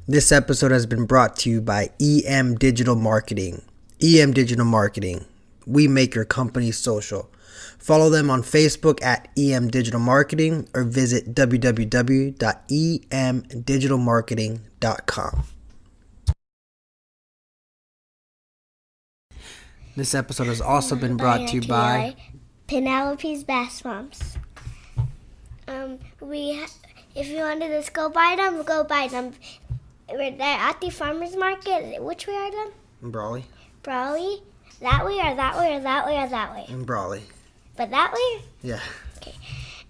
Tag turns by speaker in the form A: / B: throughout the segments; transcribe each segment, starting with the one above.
A: This episode has been brought to you by EM Digital Marketing. EM Digital Marketing. We make your company social. Follow them on Facebook at EM Digital Marketing or visit www.emdigitalmarketing.com. This episode has also been brought to you by
B: Penelope's Bass Bombs. If you want to just go buy them, go buy them. They're at the farmer's market. Which way are them?
A: In Brawley.
B: Brawley? That way or that way or that way or that way?
A: In Brawley.
B: But that way?
A: Yeah.
B: Okay.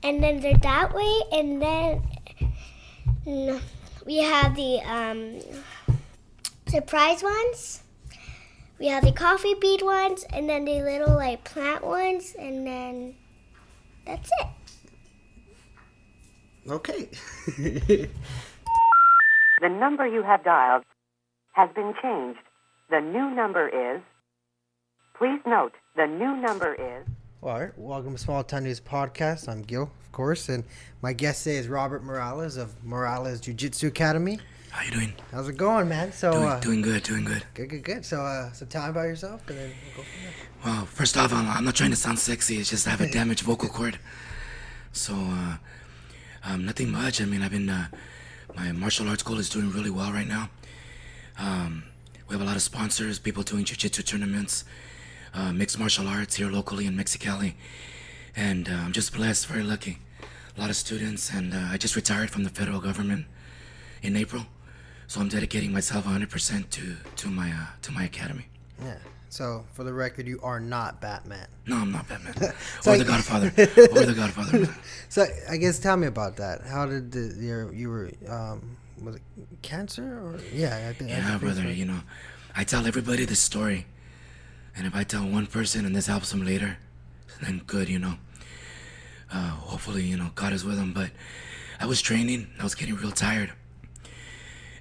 B: And then they're that way, and then we have the surprise ones. We have the coffee bean ones, and then the little plant ones, and then that's it.
A: Okay.
C: The number you have dialed has been changed. The new number is... Please note, the new number is...
A: All right. Welcome to Small Town News Podcast. I'm Gil, of course, and my guest today is Robert Morales of Morales Jiu-Jitsu Academy.
D: How you doing?
A: How's it going, man? So
D: Doing good.
A: Good. So tell me about yourself, and then we'll go from there.
D: Well, first off, I'm not trying to sound sexy. It's just I have a damaged vocal cord. So, nothing much. I mean, I've been, my martial arts school is doing really well right now. We have a lot of sponsors, people doing jiu-jitsu tournaments, mixed martial arts here locally in Mexicali. And I'm just blessed, very lucky. A lot of students, and I just retired from the federal government in April. So I'm dedicating myself 100% to my academy.
A: Yeah. So for the record, you are not Batman.
D: No, I'm not Batman.
A: So
D: Or the Godfather. Man.
A: So I guess tell me about that. How did you were was it cancer or
D: Yeah, brother. You know, I tell everybody this story, and if I tell one person and this helps them later, then good. You know. Hopefully, you know, God is with them. But I was training. I was getting real tired,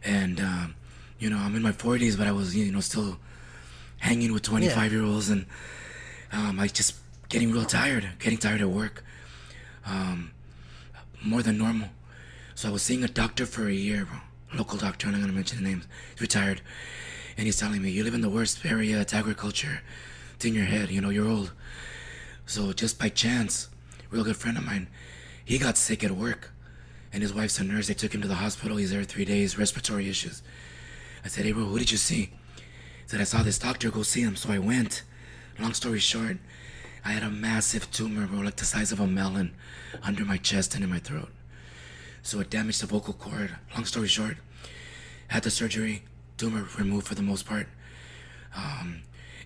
D: and you know, I'm in my 40s, but I was, you know, still hanging with 25-year-olds, and I just getting tired at work, more than normal. So I was seeing a doctor for a year, bro. Local doctor, I'm not gonna mention the names. He's retired, and he's telling me, you live in the worst area, it's agriculture, it's in your head, you know, you're old. So just by chance, a real good friend of mine, he got sick at work, and his wife's a nurse. They took him to the hospital. He's there 3 days, respiratory issues. I said, hey bro, who did you see? He said, I saw this doctor, go see him. So I went. Long story short, I had a massive tumor, bro, like the size of a melon, under my chest and in my throat. So it damaged the vocal cord. Long story short, had the surgery, tumor removed for the most part.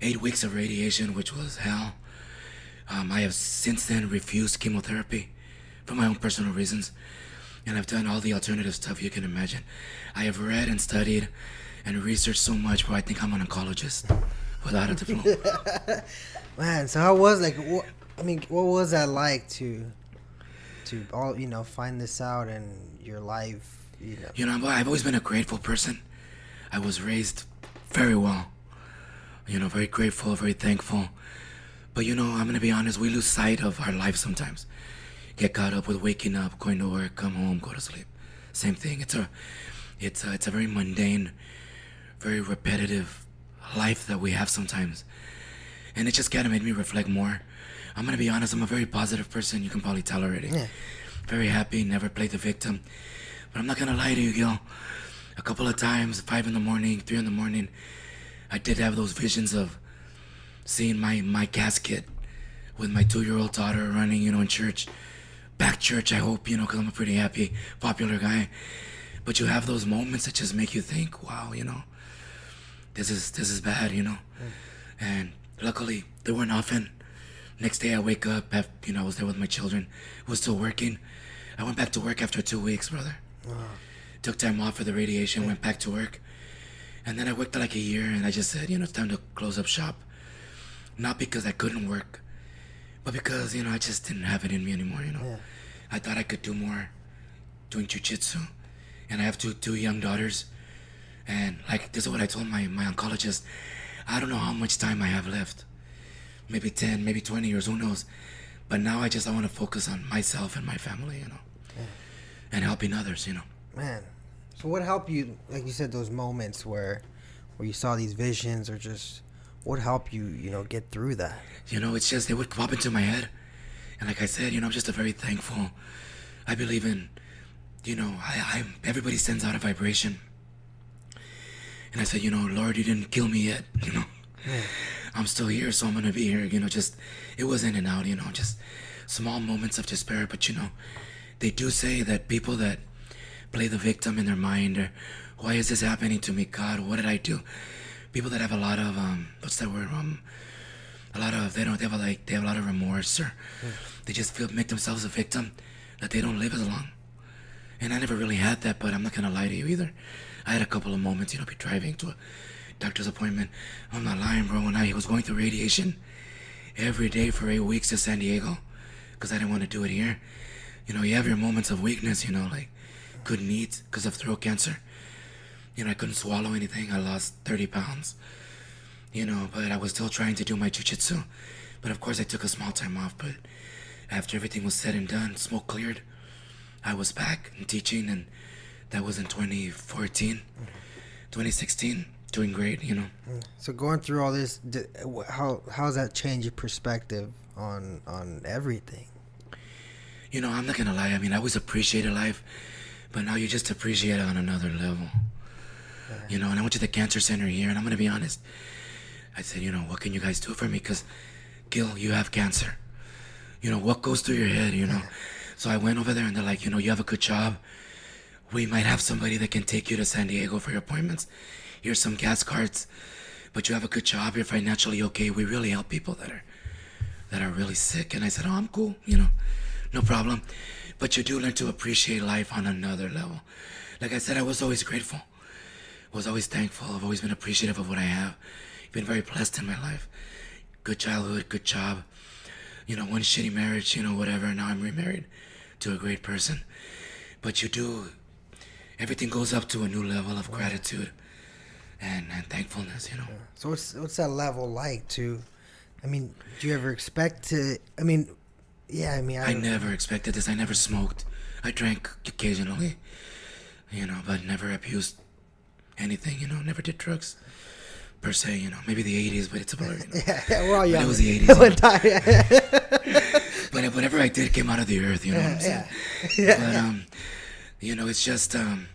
D: 8 weeks of radiation, which was hell. I have since then refused chemotherapy for my own personal reasons. And I've done all the alternative stuff you can imagine. I have read and studied and researched so much, bro. I think I'm an oncologist without a diploma.
A: Man, so how was what was that like to all, you know, find this out in your life, you know?
D: You know, I've always been a grateful person. I was raised very well. You know, very grateful, very thankful. But you know, I'm gonna be honest, we lose sight of our life sometimes. Get caught up with waking up, going to work, come home, go to sleep. Same thing. It's a very mundane, very repetitive life that we have sometimes. And it just kind of made me reflect more. I'm gonna be honest, I'm a very positive person. You can probably tell already.
A: Yeah.
D: Very happy, never played the victim. But I'm not gonna lie to you, Gil. A couple of times, 5 in the morning, 3 in the morning, I did have those visions of seeing my casket with my 2-year-old daughter running, you know, in church. Back church, I hope, you know, because I'm a pretty happy, popular guy. But you have those moments that just make you think, wow, you know, this is bad, you know. And luckily, they weren't often. Next day I wake up, you know, I was there with my children, was still working. I went back to work after 2 weeks, brother.
A: Wow.
D: Took time off for the radiation, went back to work. And then I worked like a year, and I just said, you know, it's time to close up shop. Not because I couldn't work, but because, you know, I just didn't have it in me anymore, you know.
A: Yeah.
D: I thought I could do more doing jiu-jitsu. And I have two young daughters. And, like, this is what I told my oncologist. I don't know how much time I have left. Maybe 10, maybe 20 years, who knows. But now I want to focus on myself and my family, you know.
A: Yeah.
D: And helping others, you know.
A: Man, So what helped you, like you said, those moments where you saw these visions, or just what helped you, get through that?
D: It's just, they would pop into my head. And like I said, I'm just a very thankful. I believe in, everybody sends out a vibration. And I said, Lord, you didn't kill me yet,
A: Yeah.
D: I'm still here, so I'm going to be here, just, it was in and out, just small moments of despair. But, they do say that people that play the victim in their mind, or why is this happening to me, God, what did I do? People that have a lot of, what's that word, a lot of, they have a lot of remorse, or they just make themselves a victim, that they don't live as long. And I never really had that, but I'm not gonna lie to you either. I had a couple of moments, be driving to a doctor's appointment. I'm not lying, bro. When I was going through radiation every day for 8 weeks to San Diego, because I didn't want to do it here. You have your moments of weakness, like couldn't eat because of throat cancer. I couldn't swallow anything. I lost 30 pounds. But I was still trying to do my jiu-jitsu. But of course I took a small time off. But after everything was said and done, smoke cleared, I was back and teaching, and that was in 2014, 2016, doing great,
A: So going through all this, how's that changed your perspective on everything?
D: I'm not gonna lie. I mean, I always appreciated life, but now you just appreciate it on another level. And I went to the cancer center here, and I'm gonna be honest. I said, what can you guys do for me? Because, Gil, you have cancer. What goes through your head, So I went over there, and they're like, you have a good job. We might have somebody that can take you to San Diego for your appointments. Here's some gas cards. But you have a good job. You're financially okay. We really help people that are really sick. And I said, I'm cool, no problem. But you do learn to appreciate life on another level. Like I said, I was always grateful. I was always thankful. I've always been appreciative of what I have. Been very blessed in my life. Good childhood, good job. One shitty marriage, whatever. Now I'm remarried to a great person. But everything goes up to a new level of gratitude and thankfulness,
A: So what's that level like do you ever expect to, I
D: never expected this. I never smoked. I drank occasionally, but never abused anything, never did drugs per se, maybe the 80s, but it's a blur,
A: Yeah, we're all young.
D: But it was the 80s.
A: One time,
D: But whatever I did came out of the earth, what I'm saying?
A: Yeah.
D: But, it's just, I'm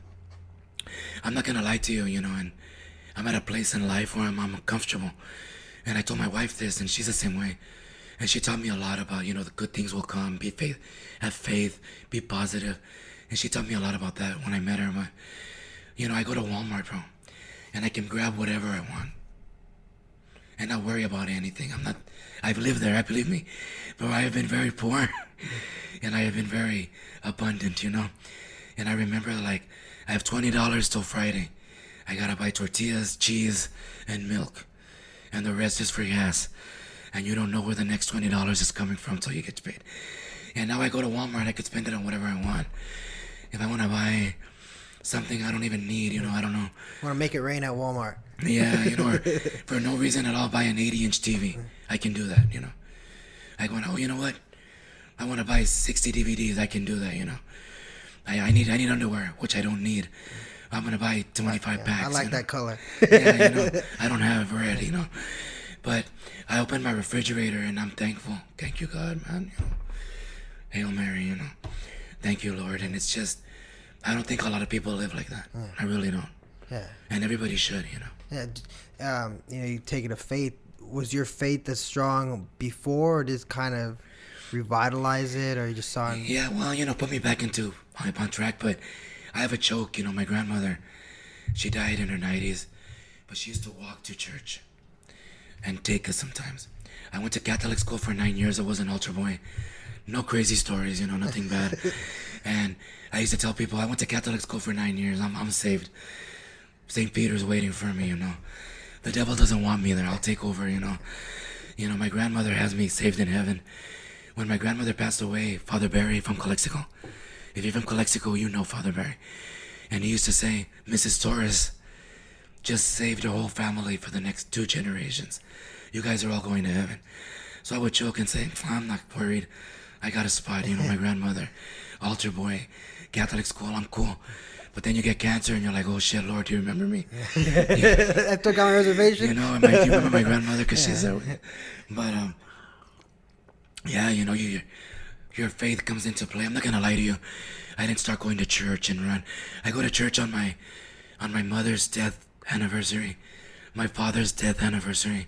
D: not gonna lie to you, and I'm at a place in life where I'm comfortable. And I told my wife this, and she's the same way. And she taught me a lot about, the good things will come, have faith, be positive. And she taught me a lot about that when I met her. But, I go to Walmart, bro, and I can grab whatever I want and not worry about anything. I've lived there, I believe me, but I have been very poor and I have been very abundant, And I remember, I have $20 till Friday. I gotta buy tortillas, cheese, and milk, and the rest is for gas. And you don't know where the next $20 is coming from till you get paid. And now I go to Walmart, I could spend it on whatever I want. If I want to buy something I don't even need, I don't know.
A: Want to make it rain at Walmart.
D: Yeah, or for no reason at all, buy an 80-inch TV. I can do that, I go, oh, you know what? I want to buy 60 DVDs. I can do that, I need underwear, which I don't need. I'm gonna buy 25 packs.
A: I like that color.
D: Yeah, I don't have red, But I opened my refrigerator and I'm thankful. Thank you, God, man. Hail Mary, Thank you, Lord. And it's just, I don't think a lot of people live like that. I really don't.
A: Yeah.
D: And everybody should,
A: Yeah. You take it a faith. Was your faith as strong before, or just kind of revitalize it, or you just saw?
D: Yeah, well, put me back on track. But I have a joke. My grandmother, she died in her 90s, but she used to walk to church and take us sometimes. I went to Catholic school for 9 years. I was an altar boy. No crazy stories, nothing bad. And I used to tell people, I went to Catholic school for 9 years. I'm saved. St. Peter's waiting for me, The devil doesn't want me there. I'll take over, My grandmother has me saved in heaven. When my grandmother passed away, Father Barry from Calexico. If you're from Calexico, you know Father Barry. And he used to say, Mrs. Torres just saved your whole family for the next 2 generations. You guys are all going to heaven. So I would joke and say, I'm not worried. I got a spot, my grandmother, altar boy, Catholic school, I'm cool. But then you get cancer and you're like, oh shit, Lord, do you remember me?
A: I took on a reservation.
D: You know, do you remember my grandmother? Because she's there. But, yeah, you know, your faith comes into play. I'm not going to lie to you. I didn't start going to church and run. I go to church on my mother's death anniversary, my father's death anniversary,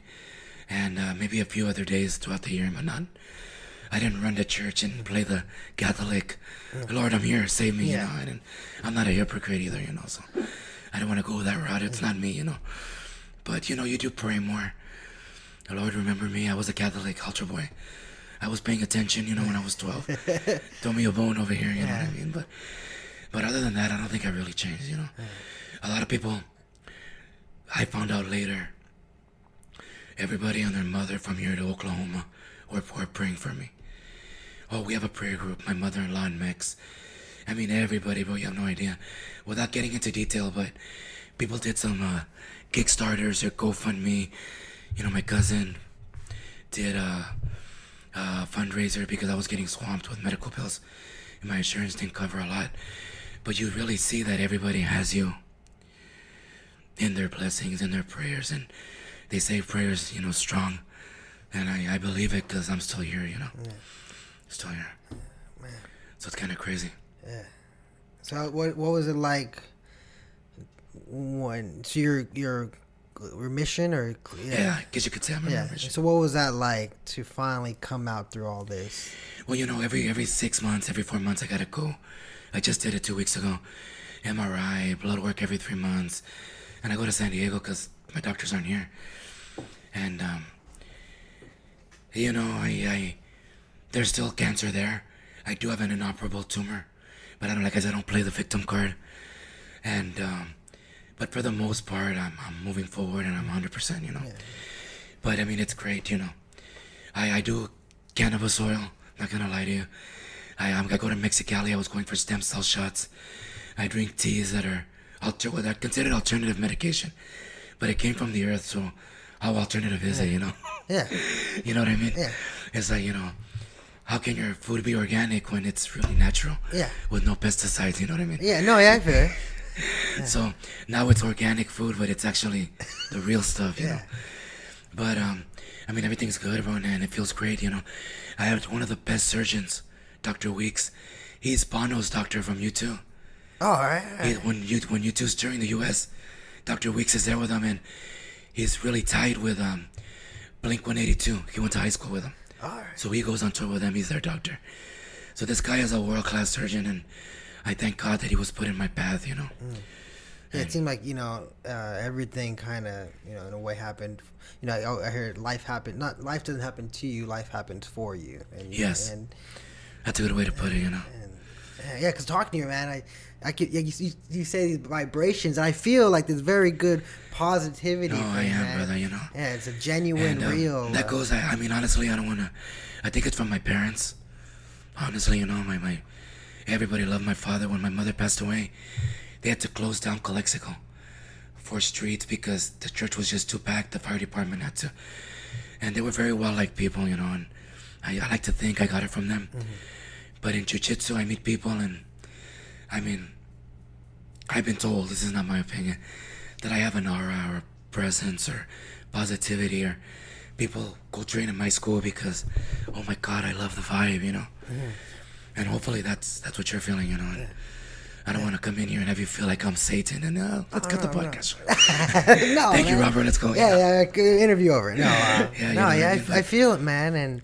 D: and maybe a few other days throughout the year, but not. I didn't run to church and play the Catholic, Lord, I'm here, save me, you know. I'm not a hypocrite either, you know, so I don't want to go that route. It's not me, you know. But, you know, you do pray more. Lord, remember me. I was a Catholic altar boy. I was paying attention, you know, when I was 12. Throw me a bone over here, you know what I mean? But other than that, I don't think I really changed, you know. A lot of people, I found out later, everybody and their mother from here to Oklahoma were praying for me. Oh, we have a prayer group, my mother-in-law and Mex. I mean, everybody, bro, you have no idea. Without getting into detail, but people did some Kickstarters or GoFundMe. You know, my cousin did a fundraiser because I was getting swamped with medical bills. And my insurance didn't cover a lot. But you really see that everybody has you in their blessings, in their prayers. And they say prayers, you know, strong. And I believe it because I'm still here, you know. Yeah. Still here. Man. So it's kind of crazy.
A: Yeah. So what was it like when, so your remission or?
D: Yeah, I guess you could say I'm in remission.
A: So what was that like to finally come out through all this?
D: Well, you know, every 6 months, every 4 months, I gotta go. I just did it 2 weeks ago. MRI, blood work every 3 months. And I go to San Diego because my doctors aren't here. And, you know, there's still cancer there. I do have an inoperable tumor, but I don't play the victim card. And, but for the most part, I'm moving forward and I'm 100%, you know. Yeah. But I mean, it's great, you know. I do cannabis oil, not gonna lie to you. I go to Mexicali, I was going for stem cell shots. I drink teas that are considered alternative medication, but it came from the earth, so how alternative is it, you know?
A: Yeah.
D: You know what I mean?
A: Yeah.
D: It's like, you know, how can your food be organic when it's really natural?
A: Yeah. With
D: no pesticides, you know what I mean?
A: Yeah, no, yeah, I feel it.
D: Yeah. So now it's organic food, but it's actually the real stuff, you know? But, I mean, everything's good, bro, and it feels great, you know? I have one of the best surgeons, Dr. Weeks. He's Bono's doctor from U2.
A: Oh, all right.
D: When U2's touring the U.S., Dr. Weeks is there with him, and he's really tied with Blink-182. He went to high school with him.
A: All right.
D: So he goes on tour with them. He's their doctor. So this guy is a world-class surgeon, and I thank God that he was put in my path, you know.
A: Yeah, it seemed like, you know, everything kind of, you know, in a way happened. You know, I heard life happened. Not life doesn't happen to you. Life happens for you. And,
D: yes.
A: And
D: that's a good way to put it, you know.
A: Yeah, because talking to you, man, I could, you say these vibrations, and I feel like there's very good positivity.
D: Oh, I am, man. Brother, you know.
A: Yeah, it's a genuine, real.
D: That goes, I mean, honestly, I don't want to, I think it's from my parents. Honestly, you know, my everybody loved my father. When my mother passed away, they had to close down Calexico, 4th Street, because the church was just too packed. The fire department had to. And they were very well-liked people, you know, and I like to think I got it from them. Mm-hmm. But in jiu-jitsu, I meet people, and I mean, I've been told, this is not my opinion, that I have an aura or a presence or positivity, or people go train in my school because, oh my God, I love the vibe, you know. Mm-hmm. And hopefully that's what you're feeling, you know. And I don't want to come in here and have you feel like I'm Satan and let's cut the podcast.
A: No,
D: Thank you, Robert. Let's go.
A: Yeah, interview over. No,
D: I
A: feel it, man, and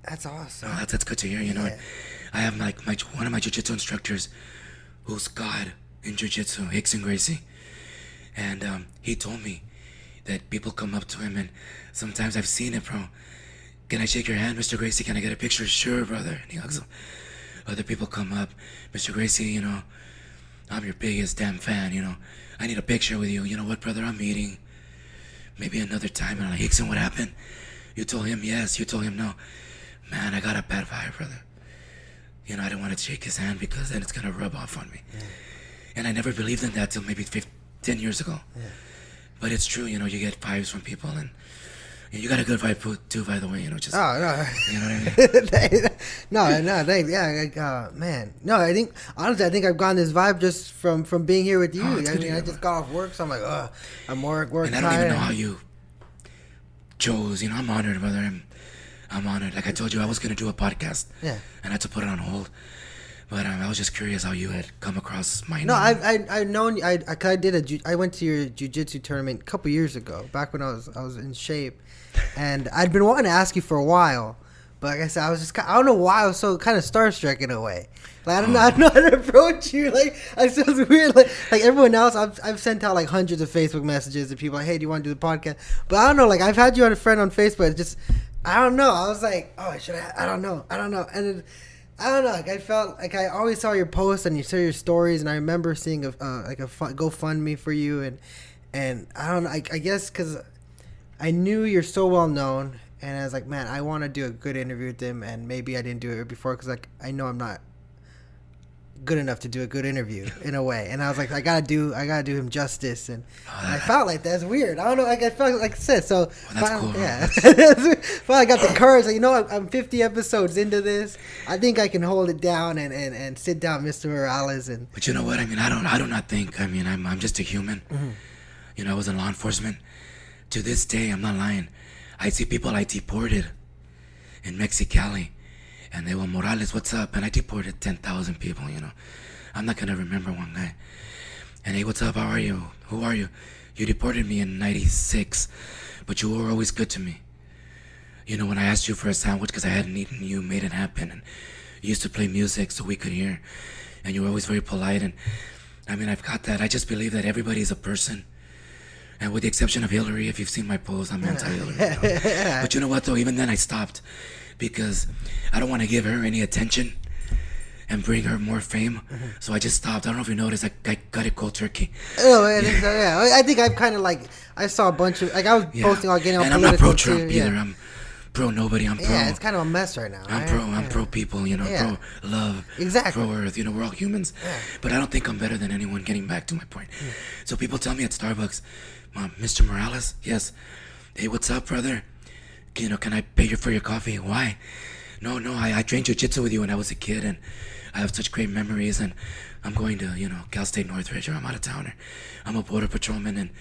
A: that's awesome.
D: Oh, that's good to hear, you know. And I have like one of my jiu-jitsu instructors, who's God in jiu-jitsu, Rickson Gracie, and he told me that people come up to him, and sometimes I've seen it, bro. Can I shake your hand, Mr. Gracie? Can I get a picture? Sure, brother. And he hugs him. Other people come up, Mr. Gracie, you know, I'm your biggest damn fan, you know. I need a picture with you. You know what, brother? I'm eating. Maybe another time. And I'm like, Rickson, what happened? You told him yes. You told him no. Man, I got a bad vibe, brother. You know, I didn't want to shake his hand because then it's going to rub off on me. Yeah. And I never believed in that till maybe 10 years ago. Yeah. But it's true, you know, you get vibes from people. And, You got a good vibe too, by the way. You know, just
A: Oh no,
D: you know what I mean.
A: no, thanks. Yeah, man. No, I think honestly, I think I've gotten this vibe just from being here with you.
D: Oh, it's
A: I
D: good to
A: mean, I
D: hear,
A: just
D: man.
A: got off work, so I'm like, I'm work
D: And I don't even
A: tired.
D: know how you chose. You know, I'm honored, brother. I'm honored. Like I told you, I was gonna do a podcast.
A: Yeah.
D: And I had to put it on hold. But I was just curious how you had come across my
A: No,
D: name.
A: I've known. I went to your jiu-jitsu tournament a couple years ago, back when I was in shape, and I'd been wanting to ask you for a while, but like I said, I was just I don't know why I was so kind of starstruck in a way. Like I don't know how to approach you. Like I feel weird. Like everyone else, I've sent out like hundreds of Facebook messages to people like, hey, do you want to do the podcast? But I don't know. Like I've had you on a friend on Facebook. It just I don't know. I was like, oh, should I don't know, and. I don't know. Like I felt like I always saw your posts and you saw your stories, and I remember seeing a GoFundMe for you, and I don't know. I guess because I knew you're so well known, and I was like, man, I want to do a good interview with him, and maybe I didn't do it before because like I know I'm not good enough to do a good interview in a way, and I was like, I gotta do him justice, and I felt like that's weird. I don't know. Like I felt like I said, so
D: that's cool.
A: yeah. Finally, I got the courage. Like, I'm 50 episodes into this. I think I can hold it down and sit down, Mr. Morales, and
D: But you know what? I mean, I do not think. I mean, I'm just a human. You know, I was in law enforcement. To this day, I'm not lying. I see people I deported in Mexicali, and they were Morales, what's up? And I deported 10,000 people. You know, I'm not gonna remember one guy. And hey, what's up? How are you? Who are you? You deported me in '96, but you were always good to me. You know, when I asked you for a sandwich because I hadn't eaten, you made it happen. And you used to play music so we could hear. And you were always very polite. And I mean, I've got that. I just believe that everybody is a person. And with the exception of Hillary, if you've seen my post, I'm anti-Hillary. You know? But you know what, though? Even then I stopped because I don't want to give her any attention and bring her more fame. So I just stopped. I don't know if you noticed, I got it cold turkey.
A: oh man, yeah. I think I've kind of like I saw a bunch of like I was posting on getting on
D: and I'm not
A: political
D: pro-Trump
A: too,
D: either.
A: yeah.
D: I'm pro-nobody. I'm pro.
A: Yeah, it's kind of a mess right now. Right?
D: I'm pro people, you know,
A: Yeah.
D: pro love,
A: Exactly.
D: pro earth, you know, we're all humans.
A: Yeah.
D: But I don't think I'm better than anyone, getting back to my point. So people tell me at Starbucks, Mr. Morales, yes, hey, what's up, brother? You know, can I pay you for your coffee? Why? No, I trained jiu-jitsu with you when I was a kid, and I have such great memories, and I'm going to, you know, Cal State Northridge, or I'm out of town, or I'm a border patrolman, and,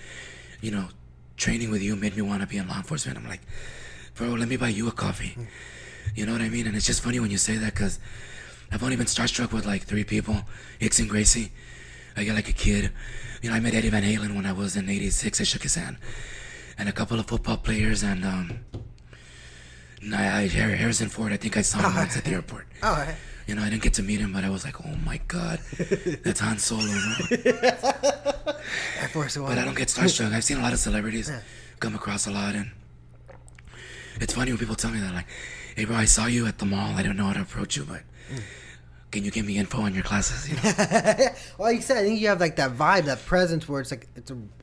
D: you know, training with you made me want to be in law enforcement. I'm like, bro, let me buy you a coffee. You know what I mean? And it's just funny when you say that, because I've only been starstruck with like 3 people. Hickson Gracie. I get like a kid. You know, I met Eddie Van Halen when I was in '86. I shook his hand. And a couple of football players, and Harrison Ford. I think I saw him once at the airport.
A: Oh, right.
D: You know, I didn't get to meet him, but I was like, oh my God, that's Han Solo. No?
A: Air Force One.
D: But I don't get starstruck. I've seen a lot of celebrities come across a lot, and it's funny when people tell me that, like, hey bro, I saw you at the mall. I don't know how to approach you, but can you give me info on your classes? You know?
A: Well, like you said, I think you have like that vibe, that presence where it's like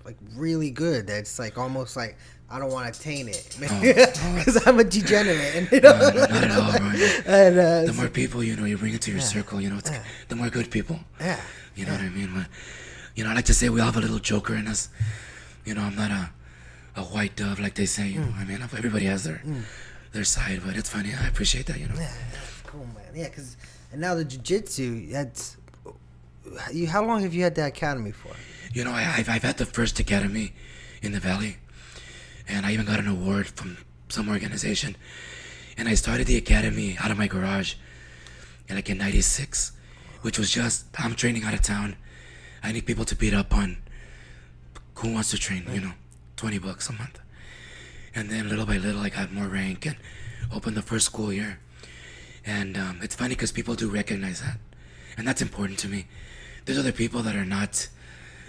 A: like really good. It's like almost like I don't want to taint it because I'm a degenerate. And, you know?
D: No, not at all, bro.
A: And,
D: The more people, you know, you bring into your circle, you know, it's, the more good people.
A: yeah.
D: You know what I mean? But, you know, I like to say we all have a little joker in us. You know, I'm not a white dove like they say. You know, I mean, everybody has their side, but it's funny. I appreciate that. You know.
A: Yeah, that's cool, man. Yeah, because and now the jiu-jitsu, that's you. How long have you had the academy for?
D: You know, I've had the first academy in the Valley, and I even got an award from some organization. And I started the academy out of my garage, in '96, which was just, I'm training out of town. I need people to beat up on. Who wants to train? You know, $20 a month. And then little by little, I got more rank and opened the first school year. And it's funny because people do recognize that, and that's important to me. There's other people that are not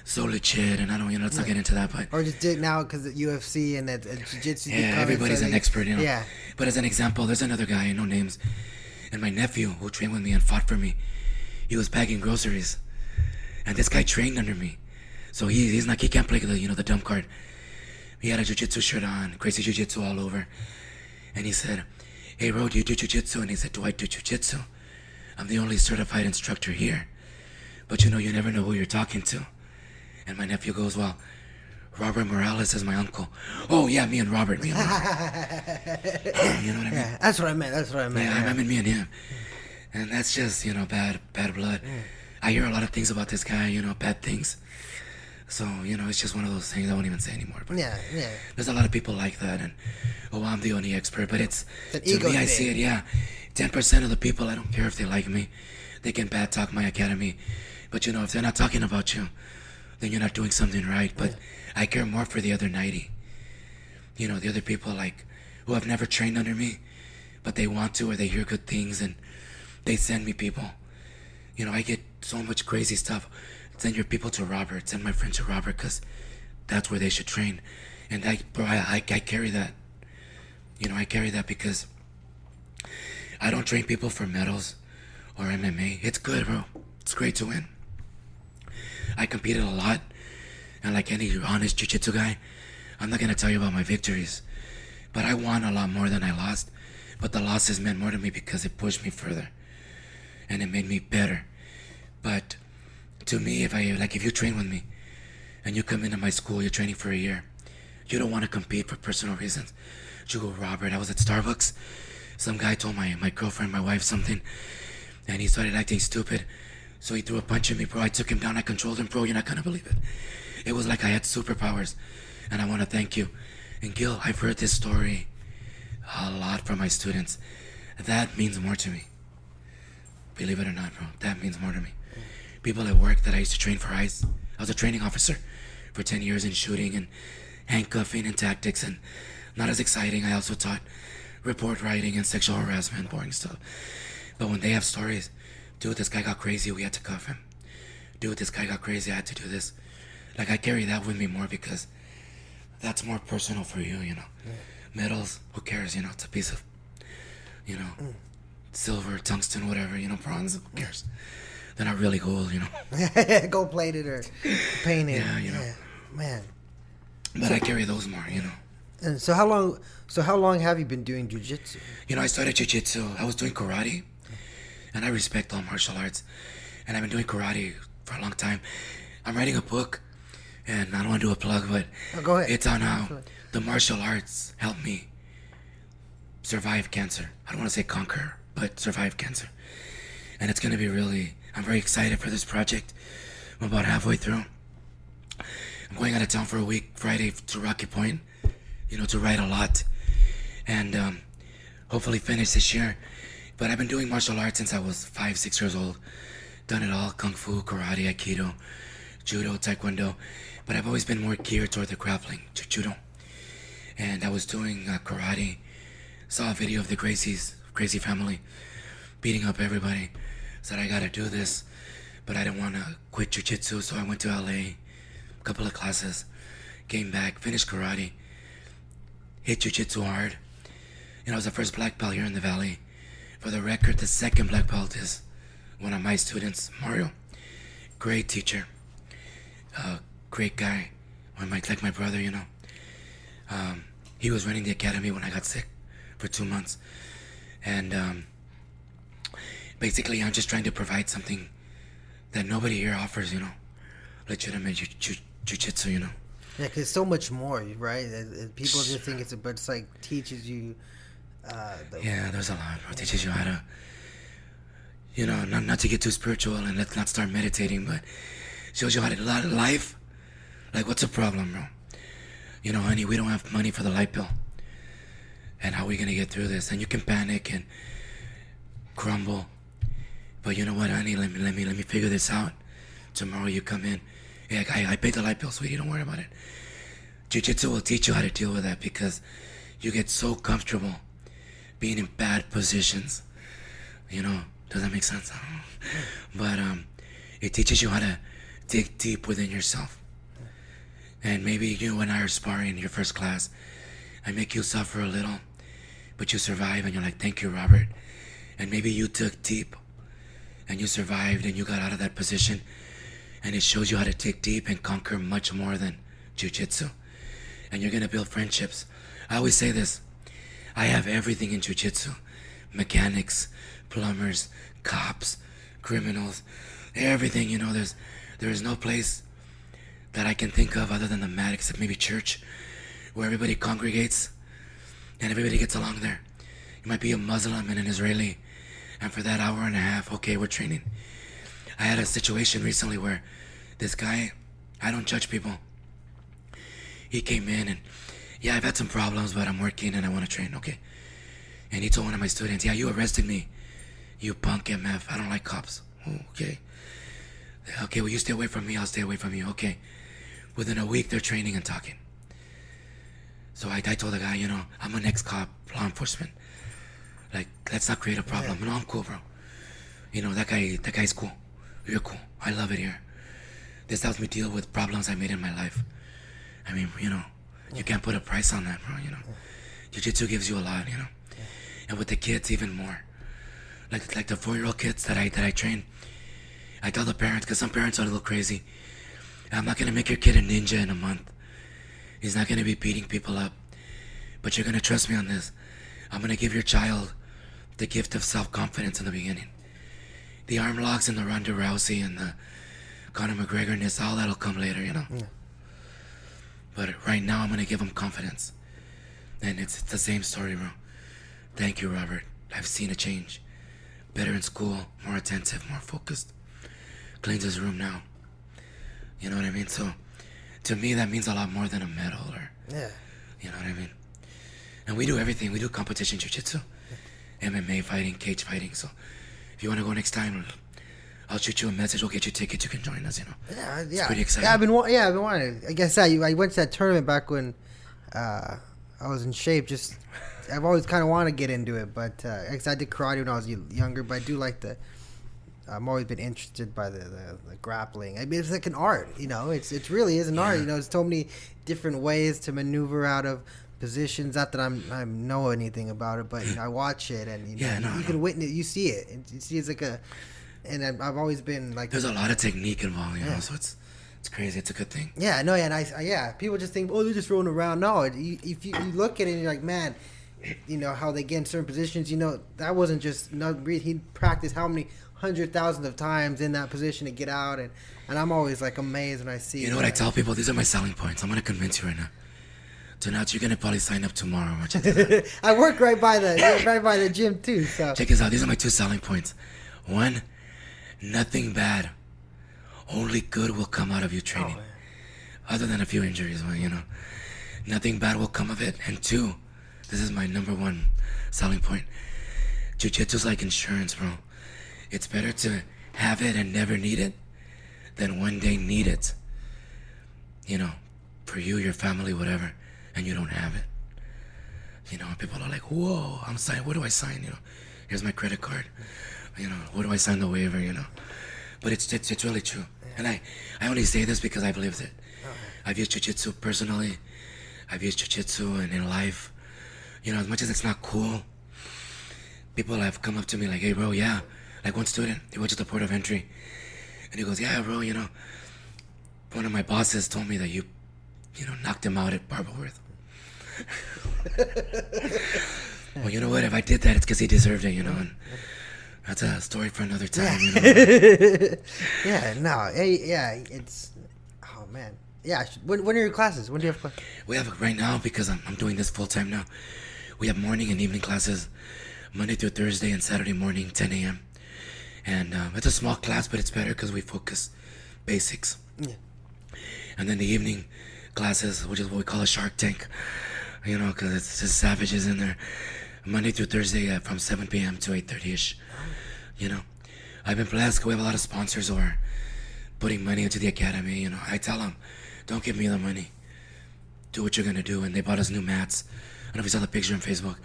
D: so legit, and I don't, you know, let's not get into that, but
A: Or just did now because the UFC and that jiu-jitsu.
D: yeah, everybody's an expert, you know.
A: Yeah.
D: But as an example, there's another guy, no names, and my nephew who trained with me and fought for me. He was bagging groceries, and this guy trained under me, so he can't play the dumb card. He had a jiu-jitsu shirt on, crazy jiu-jitsu all over, and he said, "Hey, bro, do you do jiu-jitsu?" And he said, "Do I do jiu-jitsu? I'm the only certified instructor here, but you know, you never know who you're talking to." And my nephew goes, "Well, Robert Morales is my uncle. Oh yeah, me and Robert. You know what I mean?
A: Yeah, that's what I meant. That's what I meant.
D: Yeah, I meant me and him. And that's just, bad blood. I hear a lot of things about this guy, bad things. So, it's just one of those things I won't even say anymore. But
A: Yeah.
D: there's a lot of people like that, and I'm the only expert. But it's
A: an
D: to
A: ego
D: me, I
A: thing.
D: see it. Yeah, 10% of the people, I don't care if they like me, they can bad talk my academy. But if they're not talking about you, then you're not doing something right. But I care more for the other 90. The other people who have never trained under me, but they want to, or they hear good things and they send me people. I get so much crazy stuff. Send your people to Robert. Send my friend to Robert, because that's where they should train. And I carry that. I carry that because I don't train people for medals or MMA. It's good, bro. It's great to win. I competed a lot, and like any honest jiu-jitsu guy, I'm not gonna tell you about my victories, but I won a lot more than I lost. But the losses meant more to me because it pushed me further, and it made me better. But to me, if you train with me, and you come into my school, you're training for a year, you don't want to compete for personal reasons. You go, Robert, I was at Starbucks. Some guy told my girlfriend, my wife something, and he started acting stupid. So he threw a punch at me, bro. I took him down. I controlled him, bro. You're not gonna believe it. It was like I had superpowers, and I want to thank you. And Gil, I've heard this story a lot from my students. That means more to me. Believe it or not, bro, that means more to me. People at work that I used to train for ICE. I was a training officer for 10 years in shooting and handcuffing and tactics, and not as exciting. I also taught report writing and sexual harassment, boring stuff. But when they have stories, dude, this guy got crazy, we had to cuff him. Dude, this guy got crazy, I had to do this. I carry that with me more because that's more personal for you, Metals, who cares, it's a piece of, silver, tungsten, whatever, bronze, who cares? They're not really gold,
A: Gold plated or painted.
D: Yeah,
A: Man.
D: But I carry those more,
A: And so how long have you been doing jiu-jitsu?
D: I started jiu-jitsu. I was doing karate, and I respect all martial arts, and I've been doing karate for a long time. I'm writing a book, and I don't want to do a plug, but
A: Go ahead.
D: it's on how the martial arts helped me survive cancer. I don't want to say conquer, but survive cancer. And it's going to be I'm very excited for this project. I'm about halfway through. I'm going out of town for a week, Friday, to Rocky Point, to write a lot, and hopefully finish this year. But I've been doing martial arts since I was 5, 6 years old. Done it all: kung fu, karate, aikido, judo, taekwondo. But I've always been more geared toward the grappling, judo. And I was doing karate. Saw a video of the Gracie family beating up everybody. Said I gotta do this, but I didn't want to quit jiu-jitsu, so I went to LA, a couple of classes, came back, finished karate, hit jiu-jitsu hard. I was the first black belt here in the Valley. For the record, the second black belt is one of my students, Mario. Great teacher, great guy, like my brother, He was running the academy when I got sick for 2 months, and basically I'm just trying to provide something that nobody here offers, legitimate jiu-jitsu,
A: Yeah, because so much more, right? People just think it's like teaches you.
D: Yeah, there's a lot, bro. It teaches you how to, not to get too spiritual and let's not start meditating, but shows you how to life. Like, what's the problem, bro? Honey, we don't have money for the light bill. And how are we gonna get through this? And you can panic and crumble. But you know what, honey? Let me figure this out. Tomorrow you come in. Yeah, I paid the light bill, sweetie. Don't worry about it. Jiu-jitsu will teach you how to deal with that because you get so comfortable being in bad positions. Does that make sense? But it teaches you how to dig deep within yourself. And maybe you and I are sparring in your first class. I make you suffer a little, but you survive, and you're like, thank you, Robert. And maybe you dug deep, and you survived, and you got out of that position, and it shows you how to dig deep and conquer much more than jiu-jitsu. And you're gonna build friendships. I always say this: I have everything in jiu-jitsu: mechanics, plumbers, cops, criminals, everything. There is no place that I can think of other than the mat, except maybe church, where everybody congregates and everybody gets along there. You might be a Muslim and an Israeli, and for that hour and a half, okay, we're training. I had a situation recently where this guy, I don't judge people. He came in and, yeah, I've had some problems, but I'm working and I want to train, okay. And he told one of my students, yeah, you arrested me, you punk MF, I don't like cops. Oh, okay. Okay, well, you stay away from me, I'll stay away from you, okay. Within a week, they're training and talking. So I told the guy, you know, I'm an ex-cop, law enforcement. Like, let's not create a problem. No, I'm cool, bro. You know, that guy's cool. You're cool. I love it here. This helps me deal with problems I made in my life. I mean, you know, you can't put a price on that, bro, you know. Jiu-jitsu gives you a lot, you know. And with the kids, even more. Like the 4-year-old kids that I train, I tell the parents, because some parents are a little crazy, I'm not going to make your kid a ninja in a month. He's not going to be beating people up. But you're going to trust me on this. I'm going to give your child the gift of self-confidence in the beginning. The arm locks and the Ronda Rousey and the Conor McGregor-ness, all that'll come later, you know. Yeah. But right now, I'm going to give him confidence. And it's the same story, bro. Thank you, Robert. I've seen a change. Better in school, more attentive, more focused. Cleans his room now. You know what I mean? So, to me, that means a lot more than a medal or...
A: Yeah.
D: You know what I mean? And we do everything. We do competition jiu-jitsu, MMA fighting, cage fighting. So, if you want to go next time, I'll shoot you a message. We'll get you tickets. You can join us, you know.
A: Yeah.
D: It's pretty exciting.
A: Yeah, I've been wanting. I guess I went to that tournament back when I was in shape. I've always kind of wanted to get into it, but I did karate when I was younger. But I do like I've always been interested by the grappling. I mean, it's like an art, you know. It really is an art. You know, there's so many different ways to maneuver out of positions. Not that I know anything about it, but you know, I watch it and you can witness. You see it. You see it's like a. And I've always been like.
D: There's a lot of technique involved, you know. So it's crazy. It's a good thing.
A: Yeah, no, and people just think, oh, they're just rolling around. No, if you look at it, and you're like, man, you know how they get in certain positions. You know that wasn't just he practiced how many 100,000 of times in that position to get out, and I'm always like amazed when I see.
D: You know what I tell people? These are my selling points. I'm gonna convince you right now. Tonight you're gonna probably sign up tomorrow.
A: I work right by the gym too. So
D: check this out. These are my 2 selling points. 1, nothing bad. Only good will come out of you training. Other than a few injuries, well, you know. Nothing bad will come of it. And 2, this is my number 1 selling point. Jiu-jitsu's like insurance, bro. It's better to have it and never need it than one day need it. You know, for you, your family, whatever, and you don't have it. You know, people are like, whoa, I'm signing, what do I sign? You know, here's my credit card. You know, what do I sign the waiver, you know? But it's really true. And I only say this because I've lived it. I've used jiu-jitsu personally. I've used jiu-jitsu and in life. You know, as much as it's not cool, people have come up to me like, hey, bro, yeah. Like one student, he went to the port of entry. And he goes, yeah, bro, you know, one of my bosses told me that you knocked him out at Barberworth. Well, you know what? If I did that, it's because he deserved it, you know. And that's a story for another time, you know.
A: It's... Oh, man. Yeah, when are your classes? When do you have classes?
D: We have right now, because I'm doing this full-time now. We have morning and evening classes, Monday through Thursday and Saturday morning, 10 a.m. And it's a small class, but it's better because we focus basics.
A: Yeah.
D: And then the evening classes, which is what we call a Shark Tank, you know, because it's just savages in there. Monday through Thursday from 7 p.m. to 8:30ish. You know, I've been blessed. We have a lot of sponsors who are putting money into the academy. You know, I tell them, don't give me the money. Do what you're gonna do. And they bought us new mats. I don't know if you saw the picture on Facebook,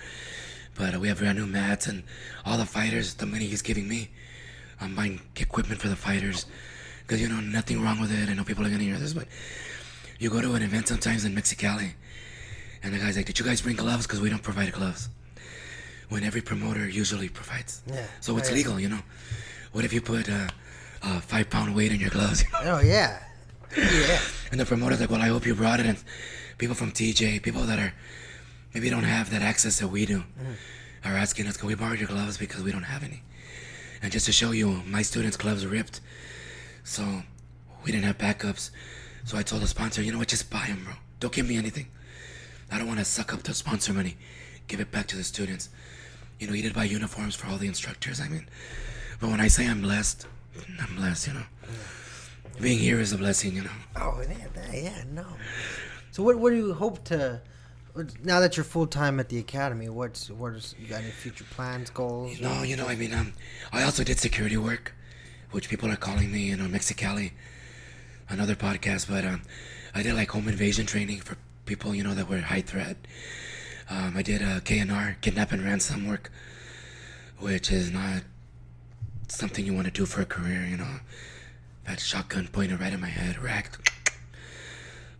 D: but we have brand new mats and all the fighters. The money he's giving me, I'm buying equipment for the fighters. Because, you know, nothing wrong with it. I know people are going to hear this, but you go to an event sometimes in Mexicali, and the guy's like, did you guys bring gloves? Because we don't provide gloves. When every promoter usually provides.
A: Yeah.
D: So it's legal, you know. What if you put a 5-pound weight in your gloves? You know?
A: Oh, yeah. Yeah.
D: And the promoter's like, well, I hope you brought it. And people from TJ, people that are maybe don't have that access that we do, are asking us, can we borrow your gloves? Because we don't have any. And just to show you, my students' gloves ripped. So we didn't have backups. So I told the sponsor, you know what, just buy them, bro. Don't give me anything. I don't want to suck up the sponsor money. Give it back to the students. You know, you did buy uniforms for all the instructors, I mean. But when I say I'm blessed, you know. Being here is a blessing, you know.
A: Oh, yeah, no. So what do you hope to, now that you're full-time at the academy, you got any future plans, goals?
D: No, you know, I mean, I also did security work, which people are calling me, you know, Mexicali, another podcast, but I did like home invasion training for people, you know, that were high threat. I did KNR, kidnap and ransom work, which is not something you want to do for a career, you know. That shotgun pointed right in my head, racked.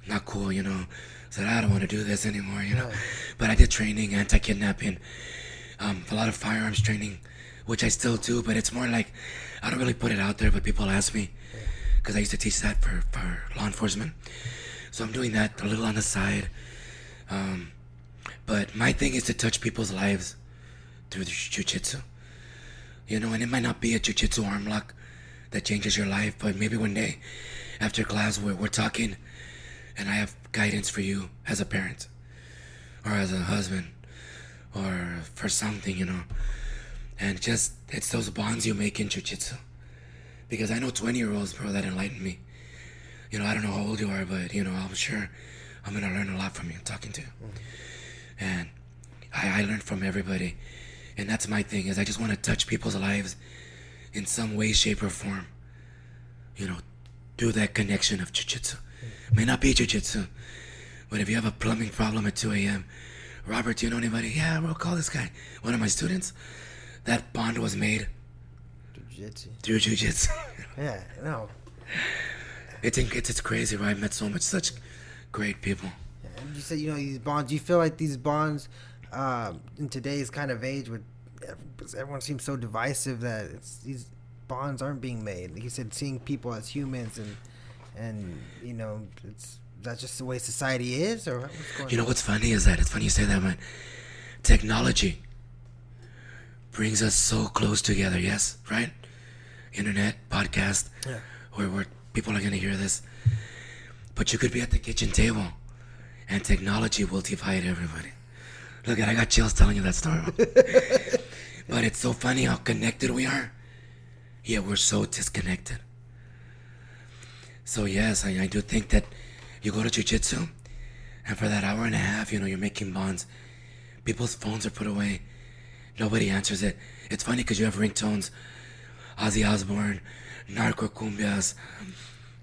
D: Not cool, you know. Said, I don't want to do this anymore, you know. But I did training, anti-kidnapping, a lot of firearms training, which I still do, but it's more like, I don't really put it out there, but people ask me, because I used to teach that for law enforcement. So I'm doing that a little on the side. But my thing is to touch people's lives through the jiu-jitsu. You know, and it might not be a jiu-jitsu arm lock that changes your life, but maybe one day after class we're talking and I have guidance for you as a parent or as a husband or for something, you know. And just, it's those bonds you make in jiu-jitsu. Because I know 20-year-olds, bro, that enlighten me. You know, I don't know how old you are, but, you know, I'm sure I'm going to learn a lot from you talking to you. And I learn from everybody. And that's my thing, is I just want to touch people's lives in some way, shape, or form. You know, through that connection of jiu-jitsu. May not be jiu-jitsu, but if you have a plumbing problem at 2 a.m., Robert, do you know anybody? Yeah, bro, call this guy. One of my students. That bond was made
A: Jiu-jitsu.
D: through jiu-jitsu.
A: Yeah, no.
D: It's crazy, right? I met such great people.
A: Yeah, and you said, you know, these bonds, do you feel like these bonds in today's kind of age with everyone seems so divisive that these bonds aren't being made? Like you said, seeing people as humans and you know, that's just the way society is, or what's going
D: You know
A: on?
D: what's funny is that, it's funny you say that, man. Technology brings us so close together, yes, right? Internet, podcast,
A: Yeah.
D: where people are gonna hear this. But you could be at the kitchen table, and technology will divide everybody. Look, I got chills telling you that story. But it's so funny how connected we are, yet we're so disconnected. So yes, I do think that you go to jiu-jitsu, and for that hour and a half, you know, you're making bonds. People's phones are put away. Nobody answers it. It's funny because you have ringtones, Ozzy Osbourne, narco cumbias,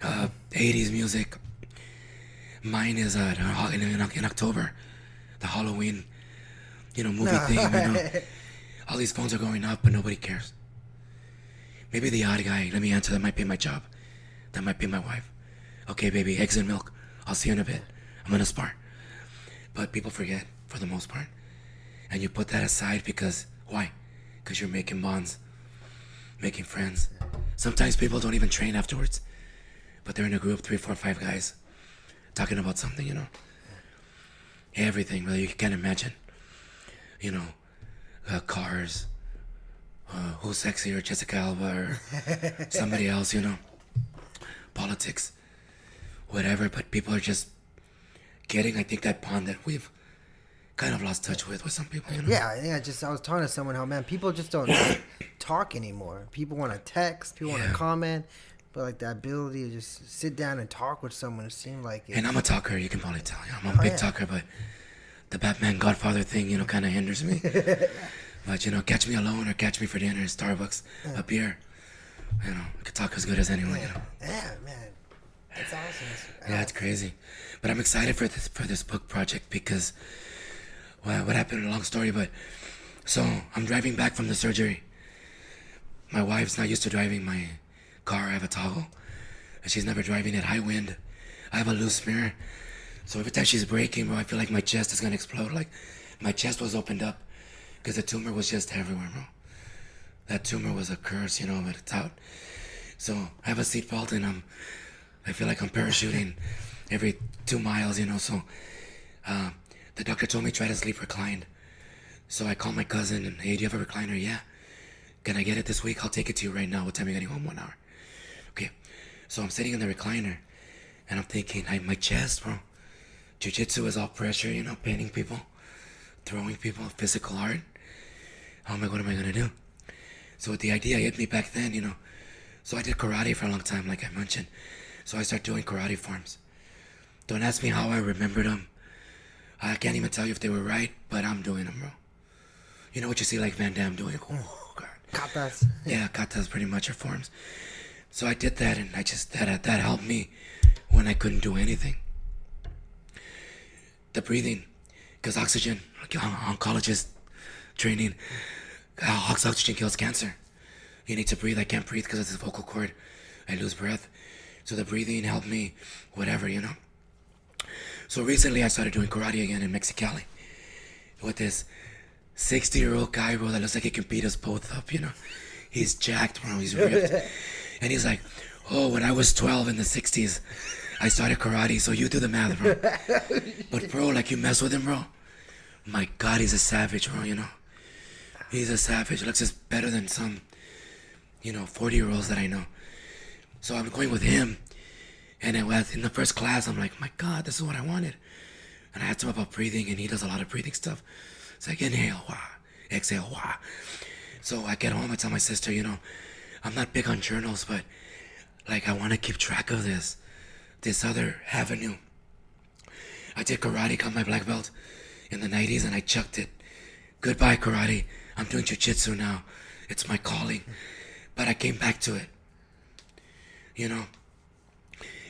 D: 80s music. Mine is in October, the Halloween, you know, movie theme. You know, all these phones are going up, but nobody cares. Maybe the odd guy. Let me answer. That might be my job. That might be my wife. Okay, baby, eggs and milk. I'll see you in a bit. I'm gonna spar. But people forget for the most part, and you put that aside because why? Because you're making bonds, making friends. Sometimes people don't even train afterwards, but they're in a group, 3, 4, 5 guys, talking about something, you know. Everything, brother, you can't imagine. You know, cars, who's sexier, Jessica Alba or somebody else, you know. Politics, whatever, but people are just getting, I think, that bond that we've kind of lost touch with some people, you know.
A: Yeah. Just I was talking to someone how, man, people just don't talk anymore. People want to text, people want to comment, but like the ability to just sit down and talk with someone, it seemed like.
D: And I'm a talker, you can probably tell. I'm a big talker, but the Batman Godfather thing, you know, kind of hinders me. But you know, catch me alone or catch me for dinner at Starbucks, a beer. You know, I could talk as good as anyone. You know.
A: Yeah, man, that's awesome.
D: Yeah, it's crazy, but I'm excited for this book project because, well, what happened? A long story, but so I'm driving back from the surgery. My wife's not used to driving my car. I have a Tahoe, and she's never driving it. High wind. I have a loose mirror, so every time she's braking, bro, I feel like my chest is gonna explode. Like my chest was opened up because the tumor was just everywhere, bro. That tumor was a curse, you know, but it's out. So I have a seatbelt and I feel like I'm parachuting every 2 miles, you know. So the doctor told me try to sleep reclined. So I called my cousin and, hey, do you have a recliner? Yeah. Can I get it this week? I'll take it to you right now. What time are you getting home? 1 hour. Okay. So I'm sitting in the recliner And I'm thinking, like, my chest, bro. Jiu-jitsu is all pressure, you know, painting people, throwing people, physical art. I'm like, what am I gonna do? So the idea hit me back then, you know. So I did karate for a long time, like I mentioned. So I started doing karate forms. Don't ask me how I remembered them. I can't even tell you if they were right, but I'm doing them, bro. You know what you see like Van Damme doing? Oh, God.
A: Katas.
D: Yeah, katas pretty much are forms. So I did that, and I just, that helped me when I couldn't do anything. The breathing, because oxygen, like oncologist training, oxygen kills cancer. You need to breathe. I can't breathe because of this vocal cord. I lose breath. So the breathing helped me, whatever, you know. So recently I started doing karate again in Mexicali with this 60-year-old guy, bro, that looks like he can beat us both up, you know. He's jacked, bro. He's ripped. And he's like, oh, when I was 12 in the 60s, I started karate, so you do the math, bro. But, bro, like, you mess with him, bro. My God, he's a savage, bro, you know. He's a savage. Looks just better than some, 40-year-olds that I know. So I'm going with him. And then in the first class, I'm like, my God, this is what I wanted. And I asked him about breathing, and he does a lot of breathing stuff. It's like, inhale, wah, exhale, wah. So I get home, I tell my sister, I'm not big on journals, but, like, I want to keep track of this other avenue. I did karate, got my black belt in the 90s, and I chucked it. Goodbye, karate. I'm doing jiu-jitsu now. It's my calling. But I came back to it.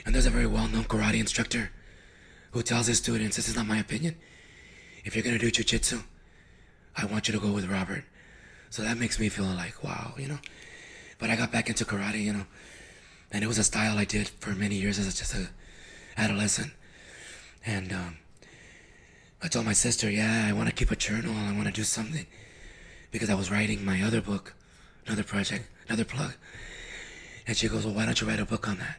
D: And there's a very well-known karate instructor who tells his students, this is not my opinion, if you're going to do jiu-jitsu, I want you to go with Robert. So that makes me feel like, wow, But I got back into karate, and it was a style I did for many years as just a adolescent. And I told my sister, yeah, I want to keep a journal. I want to do something. Because I was writing my other book, another project, another plug. And she goes, well, why don't you write a book on that?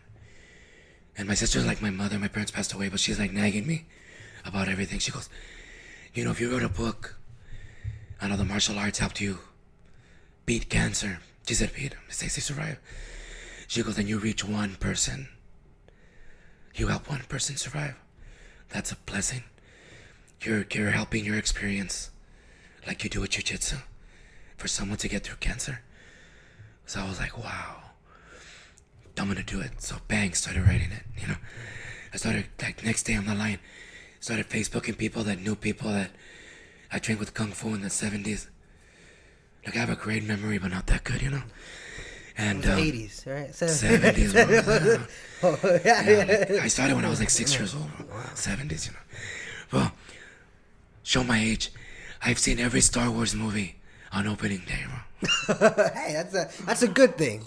D: And my sister's like my mother. My parents passed away, but she's like nagging me about everything. She goes, if you wrote a book on how the martial arts helped you beat cancer. She said, beat, they say survive. She goes, then you reach one person. You help one person survive. That's a blessing. You're helping your experience like you do with jiu-jitsu for someone to get through cancer. So I was like, wow, I'm gonna do it. So bang, started writing it, I started, like, next day I'm not lying, started Facebooking people that knew people that I trained with Kung Fu in the 70s. Like, I have a great memory, but not that good, And
A: 80s, right?
D: 70s, bro.
A: Oh, yeah.
D: Like, I started when I was like 6 years old, bro. 70s, Well, show my age. I've seen every Star Wars movie on opening day, bro.
A: Hey, that's a good thing.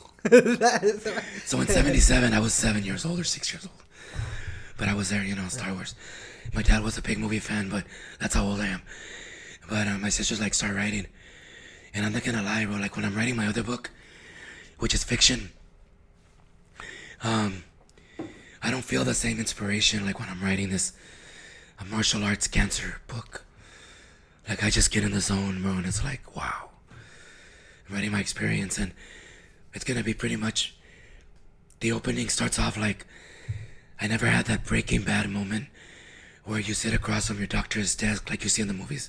D: So in 77, I was 7 years old or 6 years old. But I was there, Star Wars. My dad was a big movie fan, but that's how old I am. But my sister's like, start writing. And I'm not gonna lie, bro, like when I'm writing my other book, which is fiction, I don't feel the same inspiration like when I'm writing this a martial arts cancer book. Like, I just get in the zone, bro, and it's like, wow. I'm writing my experience, and it's gonna be pretty much, the opening starts off like, I never had that Breaking Bad moment where you sit across from your doctor's desk like you see in the movies.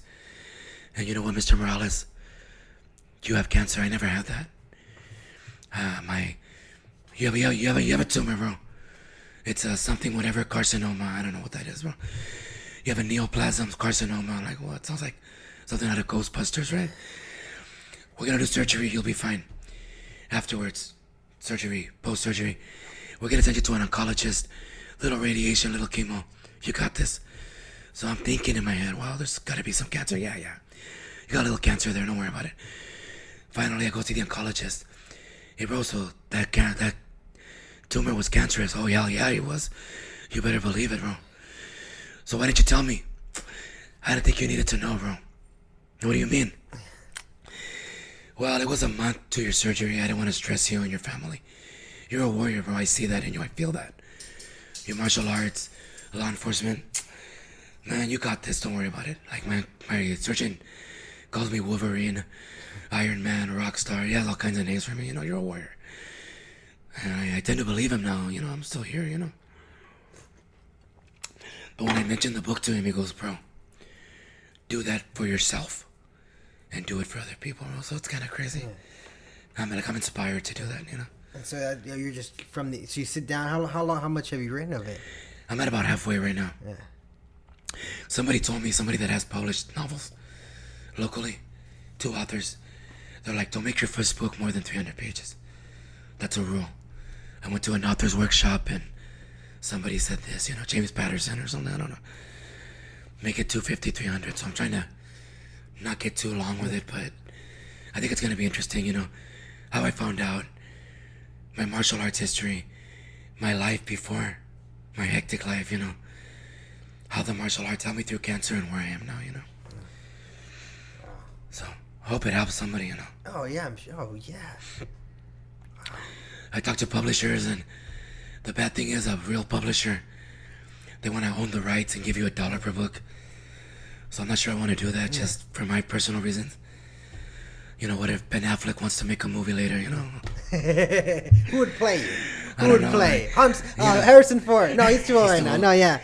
D: And you know what, Mr. Morales? You have cancer. I never had that. You have a tumor, bro. It's something, whatever, carcinoma. I don't know what that is, bro. You have a neoplasm carcinoma. I'm like, what? Sounds like something out of Ghostbusters, right? We're gonna do surgery. You'll be fine. Afterwards, surgery, post-surgery, we're gonna send you to an oncologist. Little radiation, little chemo. You got this. So I'm thinking in my head, wow, there's gotta be some cancer. Yeah. You got a little cancer there. Don't worry about it. Finally, I go see the oncologist. Hey, bro, so that tumor was cancerous. Oh, yeah, it was. You better believe it, bro. So why didn't you tell me? I didn't think you needed to know, bro. What do you mean? Well, it was a month to your surgery. I didn't want to stress you and your family. You're a warrior, bro. I see that in you. I feel that. Your martial arts, law enforcement. Man, you got this. Don't worry about it. Like, my surgeon calls me Wolverine, Iron Man, Rockstar. He has all kinds of names for me. You're a warrior. And I tend to believe him now. I'm still here, But when I mentioned the book to him, he goes, bro, do that for yourself and do it for other people. So it's kind of crazy. I'm inspired to do that, you know.
A: And so you're just so you sit down. How much have you written of it?
D: I'm at about halfway right now.
A: Yeah.
D: Somebody told me, somebody that has published novels locally, 2 authors, they're like, don't make your first book more than 300 pages. That's a rule. I went to an author's workshop and somebody said this, you know, James Patterson or something, I don't know. Make it 250, 300. So I'm trying to not get too long with it, but I think it's going to be interesting, you know, how I found out my martial arts history, my life before, my hectic life, you know, how the martial arts helped me through cancer and where I am now, you know. So I hope it helps somebody, you know.
A: Oh yeah, I'm sure. Oh yeah.
D: I talked to publishers, and the bad thing is a real publisher, they want to own the rights and give you $1 per book. So I'm not sure I want to do that just for my personal reasons. You know, what if Ben Affleck wants to make a movie later, you know?
A: Who would play you?
D: I
A: Who would
D: don't know,
A: play?
D: like,
A: Harrison Ford. No, he's too old right
D: too
A: now.
D: old.
A: No, yeah.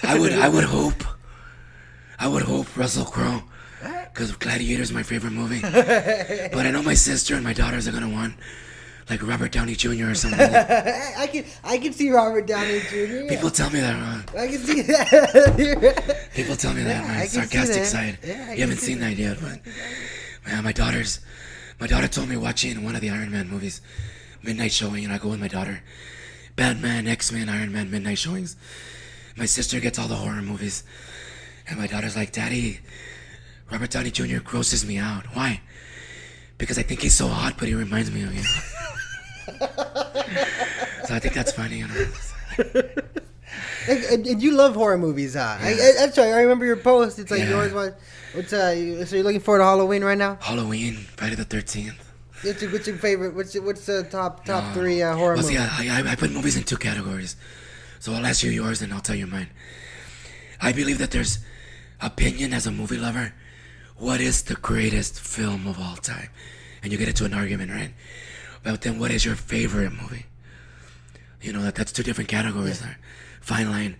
D: I would hope Russell Crowe, because Gladiator is my favorite movie. But I know my sister and my daughters are gonna want like Robert Downey Jr. or something.
A: I can see Robert Downey Jr. Yeah.
D: People tell me that, Ron.
A: I can see that.
D: People tell me that,
A: Yeah,
D: my
A: I can see
D: sarcastic
A: that.
D: side.
A: Yeah, I
D: You
A: can
D: haven't
A: see
D: seen that yet, but man, my daughter told me watching one of the Iron Man movies, midnight showing, and I go with my daughter. Batman, X-Men, Iron Man, midnight showings. My sister gets all the horror movies. And my daughter's like, Daddy, Robert Downey Jr. grosses me out. Why? Because I think he's so hot, but he reminds me of you. So I think that's funny, you know.
A: And you love horror movies, huh?
D: Yeah.
A: I'm sorry, I remember your post. It's like you
D: Yeah.
A: always want. So you're looking forward to Halloween right now?
D: Halloween, Friday the 13th.
A: What's your favorite? What's the top 3 horror
D: Well,
A: movies?
D: see, I put movies in 2 categories. So I'll ask you yours and I'll tell you mine. I believe that there's opinion as a movie lover. What is the greatest film of all time? And you get into an argument, right? But then what is your favorite movie? You know, that's 2 different categories there. Fine line.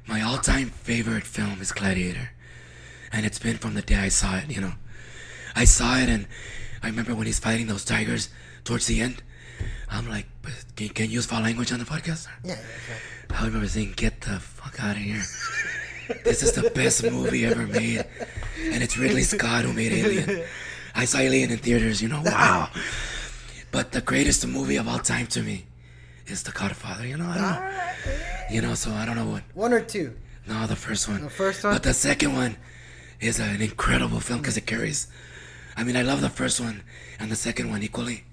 D: My all-time favorite film is Gladiator. And it's been from the day I saw it, you know. I saw it and I remember when he's fighting those tigers towards the end. I'm like, can you use foul language on the podcast?
A: Yeah, that's right.
D: I remember saying, get the fuck out of here. This is the best movie ever made. And it's Ridley Scott who made Alien. I saw Alien in theaters, you know, wow. But the greatest movie of all time to me is The Godfather, you know. I don't know. You know, so I don't know what.
A: 1 or 2?
D: No, the first one.
A: The first one?
D: But the second one is an incredible film because it carries. I mean, I love the first one and the second one equally.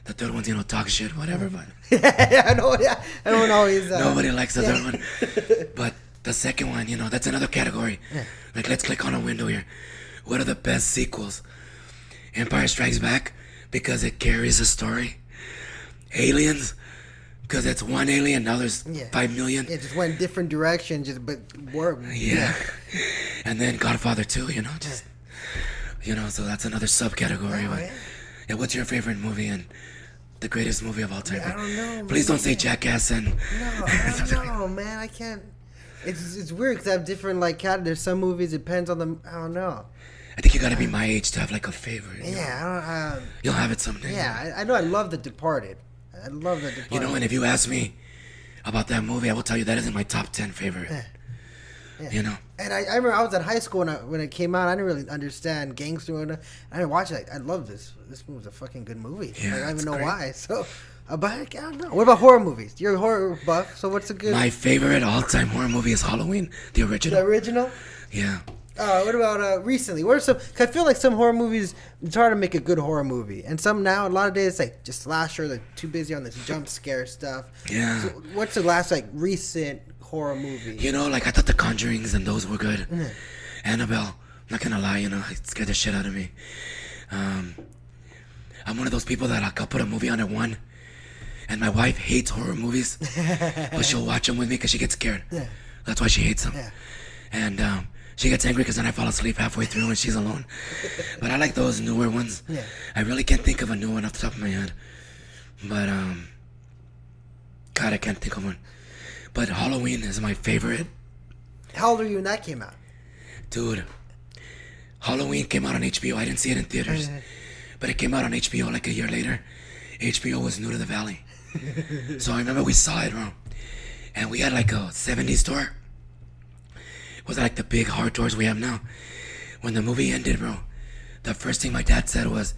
D: The third one's, you know, talk shit, whatever, but
A: Yeah, I know. Yeah, everyone always.
D: nobody likes the third one. But the second one, you know, that's another category. Like, let's click on a window here. What are the best sequels? Empire Strikes Back, because it carries a story. Aliens, because it's one alien, now there's 5 million.
A: It just went different directions, but work.
D: Yeah. And then Godfather 2, you know, just, you know, so that's another subcategory. But, yeah, what's your favorite movie and the greatest movie of all time?
A: I don't know,
D: Please
A: man.
D: don't say Jackass and...
A: No, I don't know, man. I can't. It's weird because I have different there's some movies. It depends on the. I don't know.
D: I think you gotta be my age to have like a favorite. You know?
A: Yeah, I don't.
D: You'll have it someday.
A: Yeah, I know. I love The Departed. I love The Departed.
D: You know, and if you ask me about that movie, I will tell you that isn't my top 10 favorite.
A: Yeah.
D: You know?
A: And I remember I was in high school when it came out. I didn't really understand gangster. And I didn't watch it. I love this. This movie's a fucking good movie.
D: Yeah,
A: I don't
D: it's
A: even know
D: great.
A: why. So, but I don't know. What about horror movies? You're a horror buff. So what's a good?
D: My favorite all-time horror movie is Halloween, the original.
A: The original.
D: Yeah.
A: What about recently? What are some? Cause I feel like some horror movies, it's hard to make a good horror movie, and some now a lot of days like just slasher. They're too busy on this jump scare stuff.
D: Yeah.
A: So what's the last recent horror movie?
D: You know, like I thought The Conjurings and those were good. Annabelle, not gonna lie, you know, it scared the shit out of me. I'm one of those people that I'll put a movie on at 1, and my wife hates horror movies, but she'll watch them with me because she gets scared.
A: Yeah.
D: That's why she hates them.
A: Yeah.
D: And she gets angry because then I fall asleep halfway through when she's alone. But I like those newer ones.
A: Yeah.
D: I really can't think of a new one off the top of my head. But, God, I can't think of one. But Halloween is my favorite.
A: How old were you when that came out?
D: Dude, Halloween came out on HBO. I didn't see it in theaters. But it came out on HBO like a year later. HBO was new to the valley. So I remember we saw it, bro. And we had like a 70s store. It was like the big hard doors we have now. When the movie ended, bro, the first thing my dad said was,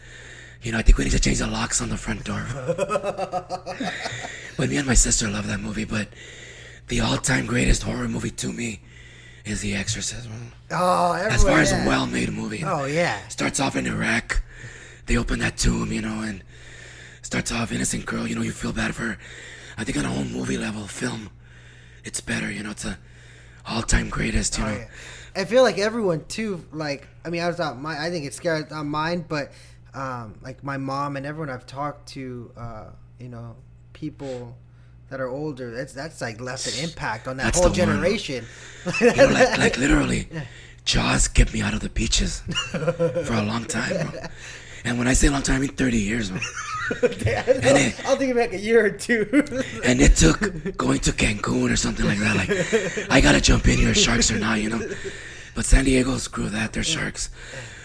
D: I think we need to change the locks on the front door. But me and my sister love that movie. But the all-time greatest horror movie to me is The Exorcist, bro.
A: Oh,
D: as far as a well-made movie.
A: Oh, yeah.
D: Starts off in Iraq. They open that tomb, and starts off innocent girl. You feel bad for her. I think on a whole movie level film, it's better. It's a all-time greatest. You know.
A: Yeah. I feel like everyone too. Like, I mean, I think it's scary on mine, but like my mom and everyone I've talked to, people that are older. That's like left an impact on that
D: That's
A: whole
D: the one.
A: generation.
D: Like literally, Jaws kept me out of the beaches for a long time, bro. And when I say long time, I mean 30 years, bro.
A: I'll think about like a year or two.
D: And it took going to Cancun or something like that. Like, I gotta jump in here, sharks or not, But San Diego, screw that, they're sharks.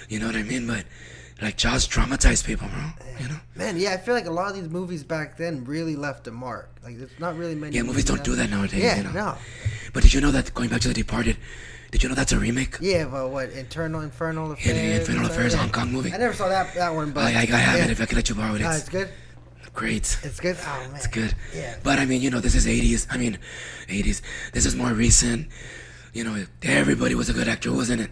D: You know what I mean? But like Jaws traumatized people, bro.
A: Man, yeah, I feel like a lot of these movies back then really left a mark. Like, there's not really many.
D: Yeah, movies don't do that nowadays.
A: Yeah, no.
D: But did you know that going back to The Departed? Did you know that's a remake?
A: Yeah, but what, Infernal Affairs?
D: Yeah, the Infernal Affairs Hong Kong movie.
A: I never saw that one, but
D: I have it if I could let you borrow it.
A: It's good.
D: Great.
A: It's good. Oh man,
D: It's good.
A: Yeah.
D: But I mean, this is 80s. 80s. This is more recent. Everybody was a good actor, wasn't it?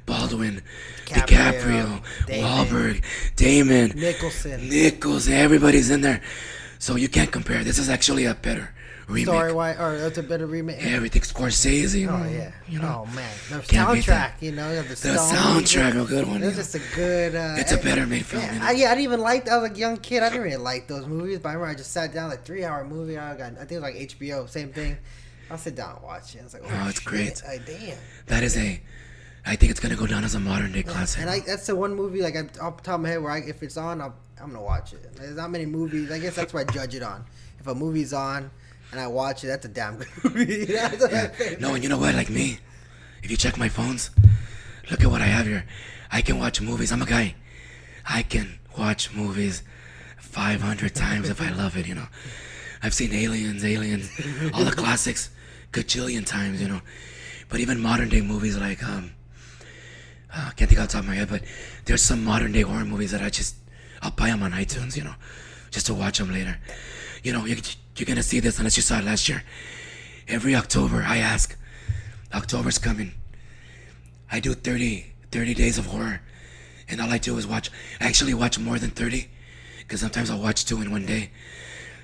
D: Baldwin, DiCaprio, Wahlberg, Damon, Nichols. Everybody's in there. So you can't compare. This is actually a better remake.
A: Story-wise, or it's a better remake.
D: Everything Scorsese.
A: Oh yeah. Oh man, the
D: Can't beat
A: soundtrack.
D: that.
A: The
D: soundtrack, a good one.
A: It's just a good.
D: It's a better made film.
A: Yeah, I didn't even like. I was like a young kid. I didn't really like those movies, but I remember I just sat down like 3-hour movie. I think it was like HBO, same thing. I'll sit down and watch it. I was like, oh,
D: it's great.
A: Damn.
D: That is I think it's gonna go down as a modern day classic.
A: And that's the one movie like off the top of my head where if it's on, I'm gonna watch it. There's not many movies. I guess that's what I judge it on. If a movie's on and I watch it, that's a damn good movie.
D: Yeah. No, and you know what? Like me, if you check my phones, look at what I have here. I can watch movies. I'm a guy. I can watch movies 500 times if I love it. I've seen Aliens, all the classics, gajillion times. But even modern day movies like I can't think off the top of my head, but there's some modern day horror movies that I'll buy them on iTunes, just to watch them later. You're gonna see this unless you saw it last year. Every October, I ask, October's coming. I do 30 days of horror, and all I do is watch. I actually watch more than 30, because sometimes I'll watch 2 in one day.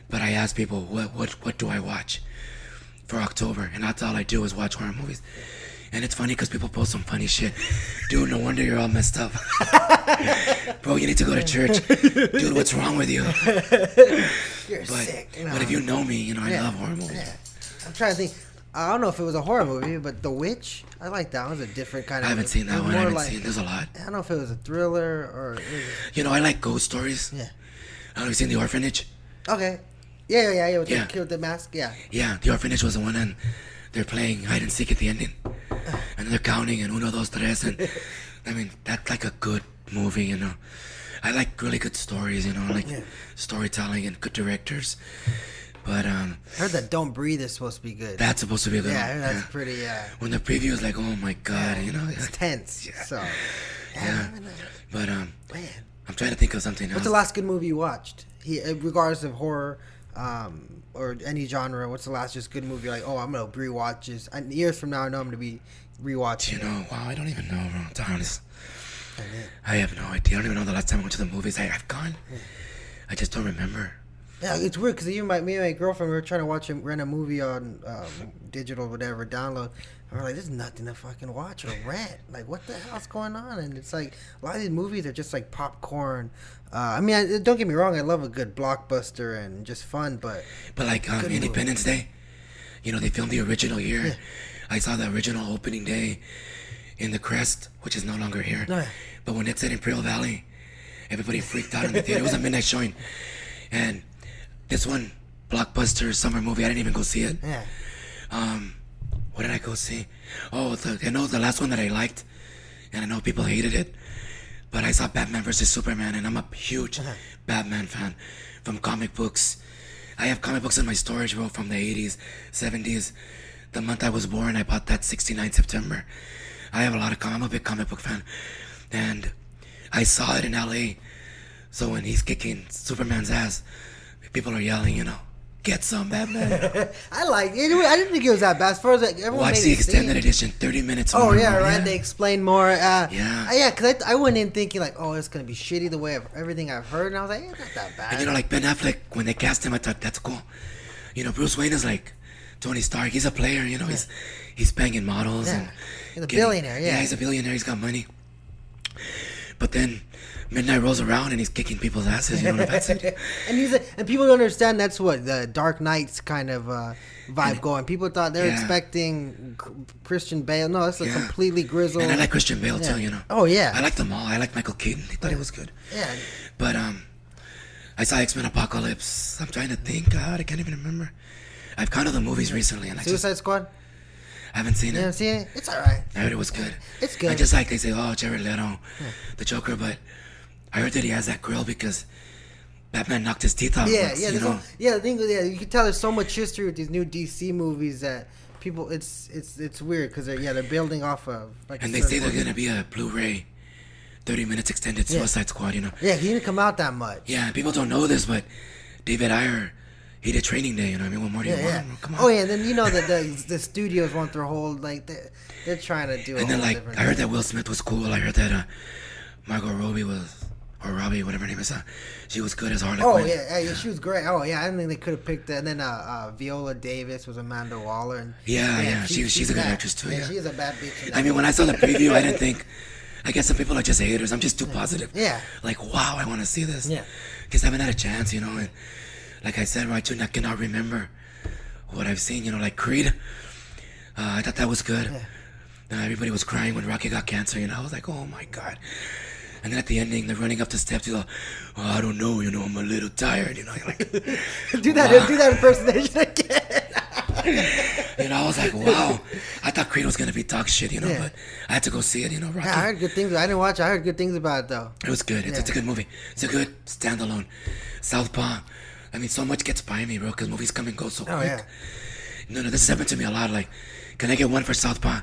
D: But I ask people, what do I watch for October? And that's all I do is watch horror movies. And it's funny because people post some funny shit. Dude, no wonder you're all messed up. Bro, you need to go to church. Dude, what's wrong with you?
A: You're sick.
D: But if you know me, I love horror movies.
A: Yeah. I'm trying to think. I don't know if it was a horror movie, but The Witch, I like that. It was a different kind of.
D: I haven't seen that one. There's a lot.
A: I don't know if it was a thriller or.
D: I like ghost stories.
A: Yeah.
D: I don't know if you've seen The Orphanage.
A: Okay. Yeah. With the kid with the mask. Yeah.
D: Yeah, The Orphanage was the one, and they're playing hide and seek at the ending, and they're counting, and uno, dos, tres, and that's like a good movie. I like really good stories. I like storytelling and good directors. But
A: I heard that Don't Breathe is supposed to be good.
D: That's supposed to be a good one.
A: Yeah, that's pretty.
D: When the preview is like, oh my god,
A: it's tense.
D: Yeah.
A: So.
D: Yeah. But
A: man,
D: I'm trying to think of something else.
A: What's the last good movie you watched? Regardless of horror, or any genre, what's the last just good movie? Like, oh, I'm gonna rewatch this. And years from now, I know I'm gonna be rewatching.
D: Wow, I don't even know, bro. To be honest, I have no idea. I don't even know the last time I went to the movies. I've gone. I just don't remember.
A: Yeah, it's weird because me and my girlfriend, we were trying to rent a movie on digital, whatever, download. And we're like, there's nothing to fucking watch or rent. Like, what the hell's going on? And it's like, a lot of these movies are just like popcorn. Don't get me wrong, I love a good blockbuster and just fun, but
D: like Independence Day, they filmed the original year.
A: Yeah.
D: I saw the original opening day in the Crest, which is no longer here.
A: Yeah.
D: But when it said Imperial Valley, everybody freaked out in the theater. It was a midnight showing, and this one blockbuster summer movie, I didn't even go see it.
A: Yeah.
D: What did I go see? Oh, I know the last one that I liked, and I know people hated it, but I saw Batman vs Superman, and I'm a huge Batman fan from comic books. I have comic books in my storage, bro, from the 80s, 70s. The month I was born, I bought that 69 September. I have a lot of I'm a big comic book fan, and I saw it in LA. So when he's kicking Superman's ass, people are yelling, you know, get some Batman.
A: I like it. I didn't think it was that bad. As far as like, everyone
D: Watch
A: made
D: the
A: it
D: extended
A: seem-
D: edition, 30 minutes
A: Oh
D: more.
A: yeah,
D: bro,
A: right. They explain more.
D: Yeah.
A: Because I went in thinking like, oh, it's gonna be shitty the way of everything I've heard, and I was like, it's not that bad.
D: And you know, like Ben Affleck, when they cast him, I thought that's cool. You know, Bruce Wayne is like Tony Stark. He's a player. You know, he's banging models
A: Yeah.
D: and
A: He's a billionaire, yeah.
D: he's a billionaire. He's got money. But then midnight rolls around and he's kicking people's asses. You know, that's it.
A: and people don't understand that's what the Dark Knight's kind of vibe going. People thought they were
D: Yeah.
A: expecting Christian Bale. No, it's a
D: Yeah.
A: completely grizzled.
D: And I like Christian Bale
A: Yeah.
D: too. You know.
A: Oh, yeah.
D: I like them all. I like Michael Keaton. I thought it was good.
A: Yeah.
D: But I saw X-Men Apocalypse. I'm trying to think. God, I can't even remember. I've counted the movies recently, and I
A: Suicide Squad.
D: haven't seen
A: You
D: it.
A: haven't seen it? It's all right.
D: I heard it was good.
A: It's good.
D: I just like they say, oh, Jared Leto, the Joker, but I heard that he has that grill because Batman knocked his teeth out.
A: Yeah,
D: once,
A: yeah,
D: you
A: there's
D: know.
A: no, yeah. The thing, yeah, you can tell there's so much history with these new DC movies that people, it's weird because they're building off of like.
D: And
A: a
D: they say
A: certain-
D: they're gonna be a Blu-ray, 30 minutes extended
A: Yeah.
D: Suicide Squad. You know.
A: Yeah, he didn't come out that much.
D: Yeah, people don't know this, but David Ayer, he did Training Day. You know, what I mean, what more do you
A: Yeah,
D: want? Come on.
A: Oh yeah, and then you know that the studios want their whole like they're trying to do.
D: And
A: a
D: then
A: whole
D: like
A: different
D: I heard
A: thing.
D: that Will Smith was cool. I heard that Margot Robbie Robbie, whatever her name is, she was good as Harley
A: Oh
D: Quinn.
A: yeah, she was great. Oh yeah, I didn't think they could have picked that. And then Viola Davis was Amanda Waller. And
D: Yeah, she's a good
A: bad.
D: actress too. Yeah,
A: she's a bad bitch. in
D: I
A: that
D: mean, when I saw the preview, I didn't think. I guess some people are just haters. I'm just too positive.
A: Yeah.
D: Like, wow, I want to see this.
A: Yeah.
D: Because I haven't had a chance, you know. And like I said, right, I cannot remember what I've seen, you know, like Creed. I thought that was good. Everybody was crying when Rocky got cancer, you know. I was like, oh my God. And then at the ending, they're running up the steps. You go, oh, I don't know, you know, I'm a little tired, you know. You're like,
A: do that impersonation again.
D: you know, I was like, wow. I thought Creed was gonna be dog shit, you know,
A: Yeah.
D: but I had to go see it, you know. Rocky.
A: Yeah, I heard good things. I didn't watch it. I heard good things about it though.
D: It was good. It's a good movie. It's a good standalone. Southpaw. I mean, so much gets by me, bro, because movies come and go so quick.
A: Oh yeah.
D: No, this has happened to me a lot. Like, can I get one for Southpaw?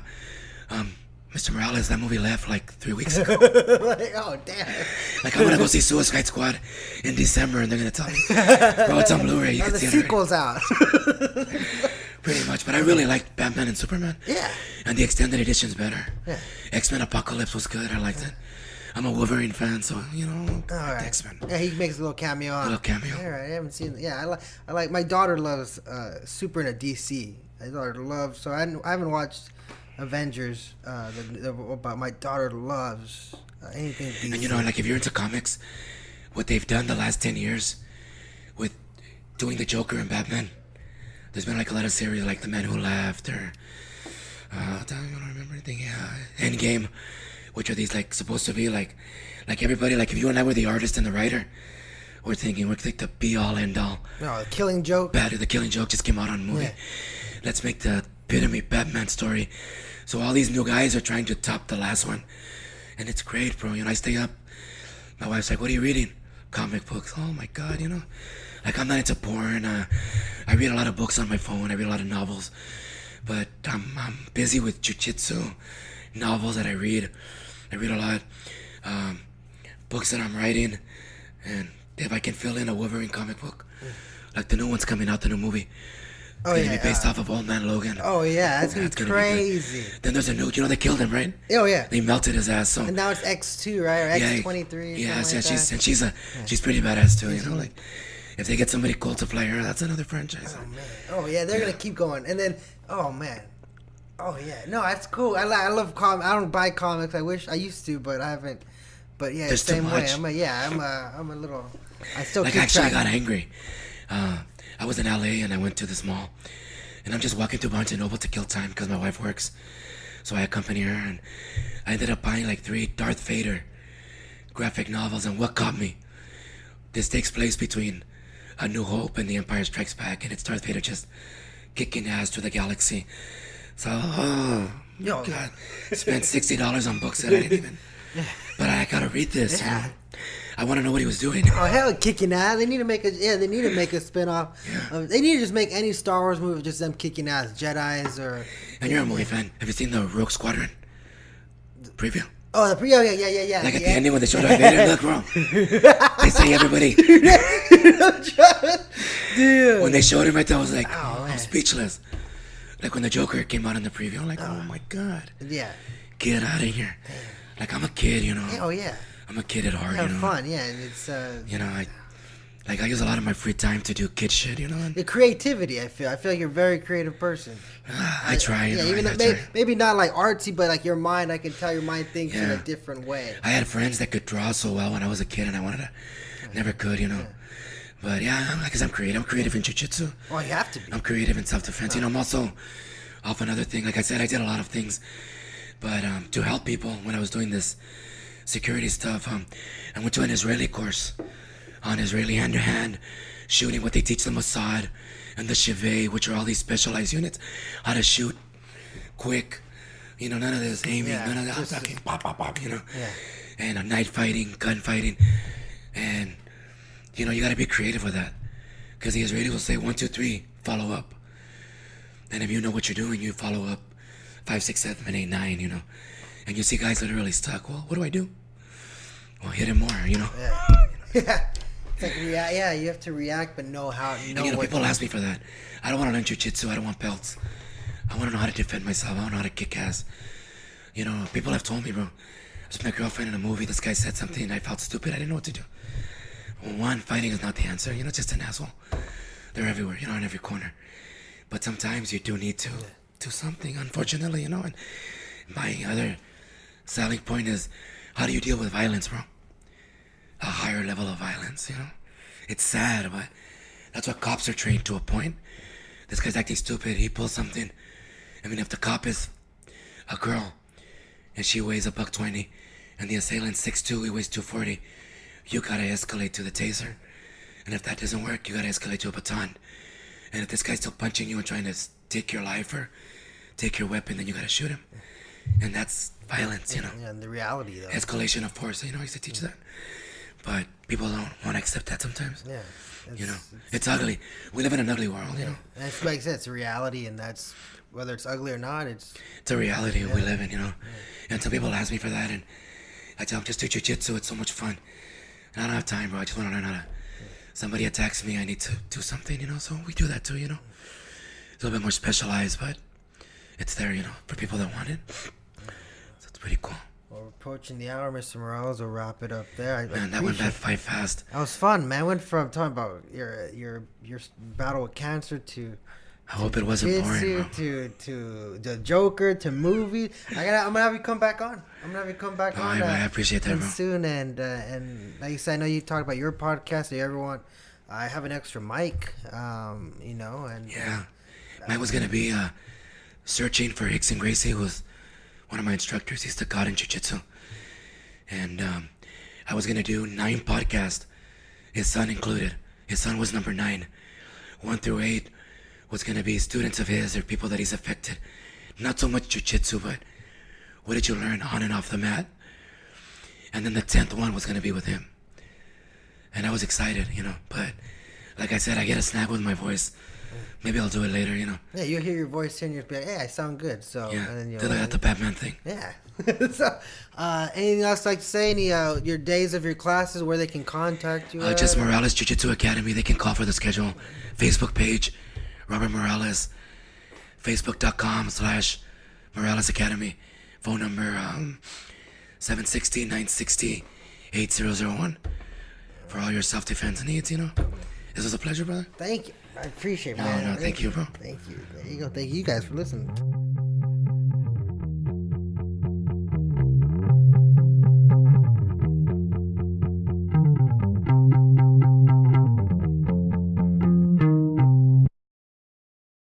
D: Mr. Morales, that movie left like 3 weeks ago.
A: Like, oh damn.
D: Like, I'm gonna go see Suicide Squad in December, and they're gonna tell me, bro, it's on Blu-ray. You
A: Now
D: can
A: the
D: see it already."
A: sequel's out.
D: Pretty much. But I really liked Batman and Superman.
A: Yeah.
D: And the extended edition's better.
A: Yeah.
D: X-Men Apocalypse was good. I liked it. I'm a Wolverine fan, so you know,
A: All right.
D: X-Men.
A: Yeah, he makes a little cameo. On.
D: Little cameo.
A: All right, I haven't seen. Yeah, I like. My daughter loves Super into DC. My daughter loves. So I haven't watched Avengers. But my daughter loves anything DC.
D: And you know, like if you're into comics, what they've done the last 10 years with doing the Joker and Batman, there's been like a lot of series like The Man Who Laughed or I don't remember anything. Yeah, Endgame, which are these like supposed to be like everybody, like if you and I were the artist and the writer, we're thinking we're like the be all end all.
A: No, Killing Joke.
D: The Killing Joke just came out on a movie.
A: Yeah.
D: Let's make the epitome Batman story. So all these new guys are trying to top the last one, and it's great, bro. You know, I stay up. My wife's like, "What are you reading?" Comic books. Oh my God, you know, like I'm not into porn. I read a lot of books on my phone. I read a lot of novels, but I'm busy with jujitsu novels that I read. I read a lot, books that I'm writing, and if I can fill in a Wolverine comic book, like the new one's coming out, the new movie.
A: Oh
D: It's
A: yeah.
D: gonna be based off of Old Man Logan.
A: Oh yeah, that's
D: That's
A: gonna
D: gonna
A: be
D: be good.
A: crazy.
D: Then there's a new, you know, they killed him, right?
A: Oh yeah.
D: They melted his ass. So
A: And now it's X2, right? Or
D: yeah,
A: X23.
D: yeah,
A: something like that.
D: she's pretty badass too. You know, like if they get somebody cool to play her, that's another franchise.
A: Oh man. Oh yeah, they're gonna keep going. And then, oh man. Oh yeah. No, that's cool. I love comics. I don't buy comics. I wish I used to, but I haven't. But yeah,
D: There's too
A: same way.
D: much.
A: I'm a little. I still
D: Like
A: keep
D: I actually
A: track.
D: got angry. I was in LA and I went to this mall, and I'm just walking through Barnes and Noble to kill time because my wife works, so I accompany her, and I ended up buying like 3 Darth Vader graphic novels. And what caught me? This takes place between A New Hope and The Empire Strikes Back, and it's Darth Vader just kicking ass to the galaxy. So, oh,
A: Yo.
D: God, spent $60 on books that I didn't even. But I gotta read this.
A: Yeah.
D: You know? I want to know what he was doing.
A: Oh hell, kicking ass! They need to make a spinoff.
D: Yeah.
A: They need to just make any Star Wars movie with just them kicking ass, Jedi's or.
D: And you're a movie fan. Have you seen the Rogue Squadron preview?
A: Oh, yeah.
D: Like at the ending when they showed up Vader, look, bro. They say everybody.
A: Dude.
D: When they showed him right there, I was like,
A: Oh, man.
D: I'm speechless. Like when the Joker came out in the preview, I'm like, oh my God.
A: Yeah.
D: Get out of here. Like I'm a kid, you know.
A: Oh yeah.
D: I'm a kid at heart,
A: Have
D: you know.
A: fun, yeah. And it's
D: You know, I use a lot of my free time to do kid shit, you know. And
A: the creativity. I feel like you're a very creative person.
D: I try, you
A: Yeah,
D: know.
A: even
D: I
A: though
D: try.
A: maybe not like artsy, but like your mind. I can tell your mind thinks in a
D: Yeah.
A: different way.
D: I had friends that could draw so well when I was a kid, and I wanted to, never could, you know. But yeah, because I'm creative. I'm creative in jiu-jitsu.
A: Oh, you have to be.
D: I'm creative in self-defense. You know, I'm also off another thing. Like I said, I did a lot of things, but to help people when I was doing this security stuff, I went to an Israeli course on Israeli hand-to-hand shooting, what they teach the Mossad and the Shivet, which are all these specialized units, how to shoot quick. You know, none of this aiming,
A: Yeah,
D: none of that
A: just-
D: fucking pop, pop, pop, you know.
A: Yeah.
D: And night fighting, gunfighting, and you know, you got to be creative with that, because the Israelis will say 1, 2, 3, follow up, and if you know what you're doing, you follow up 5, 6, 7, 8, 9, you know, and you see guys literally stuck. Well, what do I do? Well, hit him more, you know.
A: Yeah. It's like yeah, you have to react, but know how.
D: And, you know, people ask me for that. I don't want to learn jiu-jitsu. I don't want belts. I want to know how to defend myself. I want to know how to kick ass. You know, people have told me, bro. I was with my girlfriend in a movie. This guy said something, and I felt stupid. I didn't know what to do. Well, one, fighting is not the answer. You know, just an asshole. They're everywhere. You know, in every corner. But sometimes you do need to do something. Unfortunately, you know. And my other selling point is, how do you deal with violence, bro? A higher level of violence, you know? It's sad, but that's what cops are trained to a point. This guy's acting stupid. He pulls something. I mean, if the cop is a girl and she weighs $120 and the assailant's 6'2", he weighs 240, you gotta escalate to the taser. And if that doesn't work, you gotta escalate to a baton. And if this guy's still punching you and trying to take your life or take your weapon, then you gotta shoot him. And that's violence, you know?
A: Yeah, and the reality though.
D: Escalation of force, you know, I used to teach that. But people don't want to accept that sometimes.
A: Yeah.
D: You know, it's ugly. We live in an ugly world, you know.
A: And it's like I said, it's a reality, and that's whether it's ugly or not. It's
D: It's a reality we live in, you know. And some people ask me for that, and I tell them, just do jiu-jitsu. It's so much fun. And I don't have time, bro. I just want to learn how to. Somebody attacks me, I need to do something, you know. So we do that too, you know. It's a little bit more specialized, but it's there, you know, for people that want it. So it's pretty cool.
A: Well, we're approaching the hour, Mr. Morales. We'll wrap it up there.
D: Man, that went by fast.
A: That was fun, man. Went from talking about your battle with cancer to
D: I hope it wasn't boring, bro.
A: to the Joker to movies. I'm gonna have you come back on. I'm gonna have you come back
D: Oh,
A: on.
D: I appreciate that, bro.
A: soon. And like you said, I know you talked about your podcast. If you ever want, I have an extra mic. You know, and
D: Yeah. Mine was going to be searching for Hickson Gracie, who was one of my instructors. He's the god in jiu-jitsu. And I was going to do 9 podcasts, his son included. His son was number 9. 1 through 8 was going to be students of his or people that he's affected. Not so much jiu-jitsu, but what did you learn on and off the mat? And then the 10th one was going to be with him. And I was excited, you know. But like I said, I get a snag with my voice. Maybe I'll do it later, you know.
A: yeah, you'll hear your voice and you'll be like, "Hey, I sound good." So
D: Yeah,
A: and then you'll,
D: did I got the Batman thing?
A: yeah. So, anything else like to say? Any your days of your classes where they can contact you?
D: Just
A: at?
D: Morales Jiu-Jitsu Academy. They can call for the schedule. Facebook page, Robert Morales. Facebook.com/Morales Academy. Phone number 760-960-8001 for all your self-defense needs, you know. This was a pleasure, brother.
A: Thank you. I appreciate it,
D: No,
A: man.
D: no, thank you, bro.
A: Thank you. There you go. Thank you guys for listening.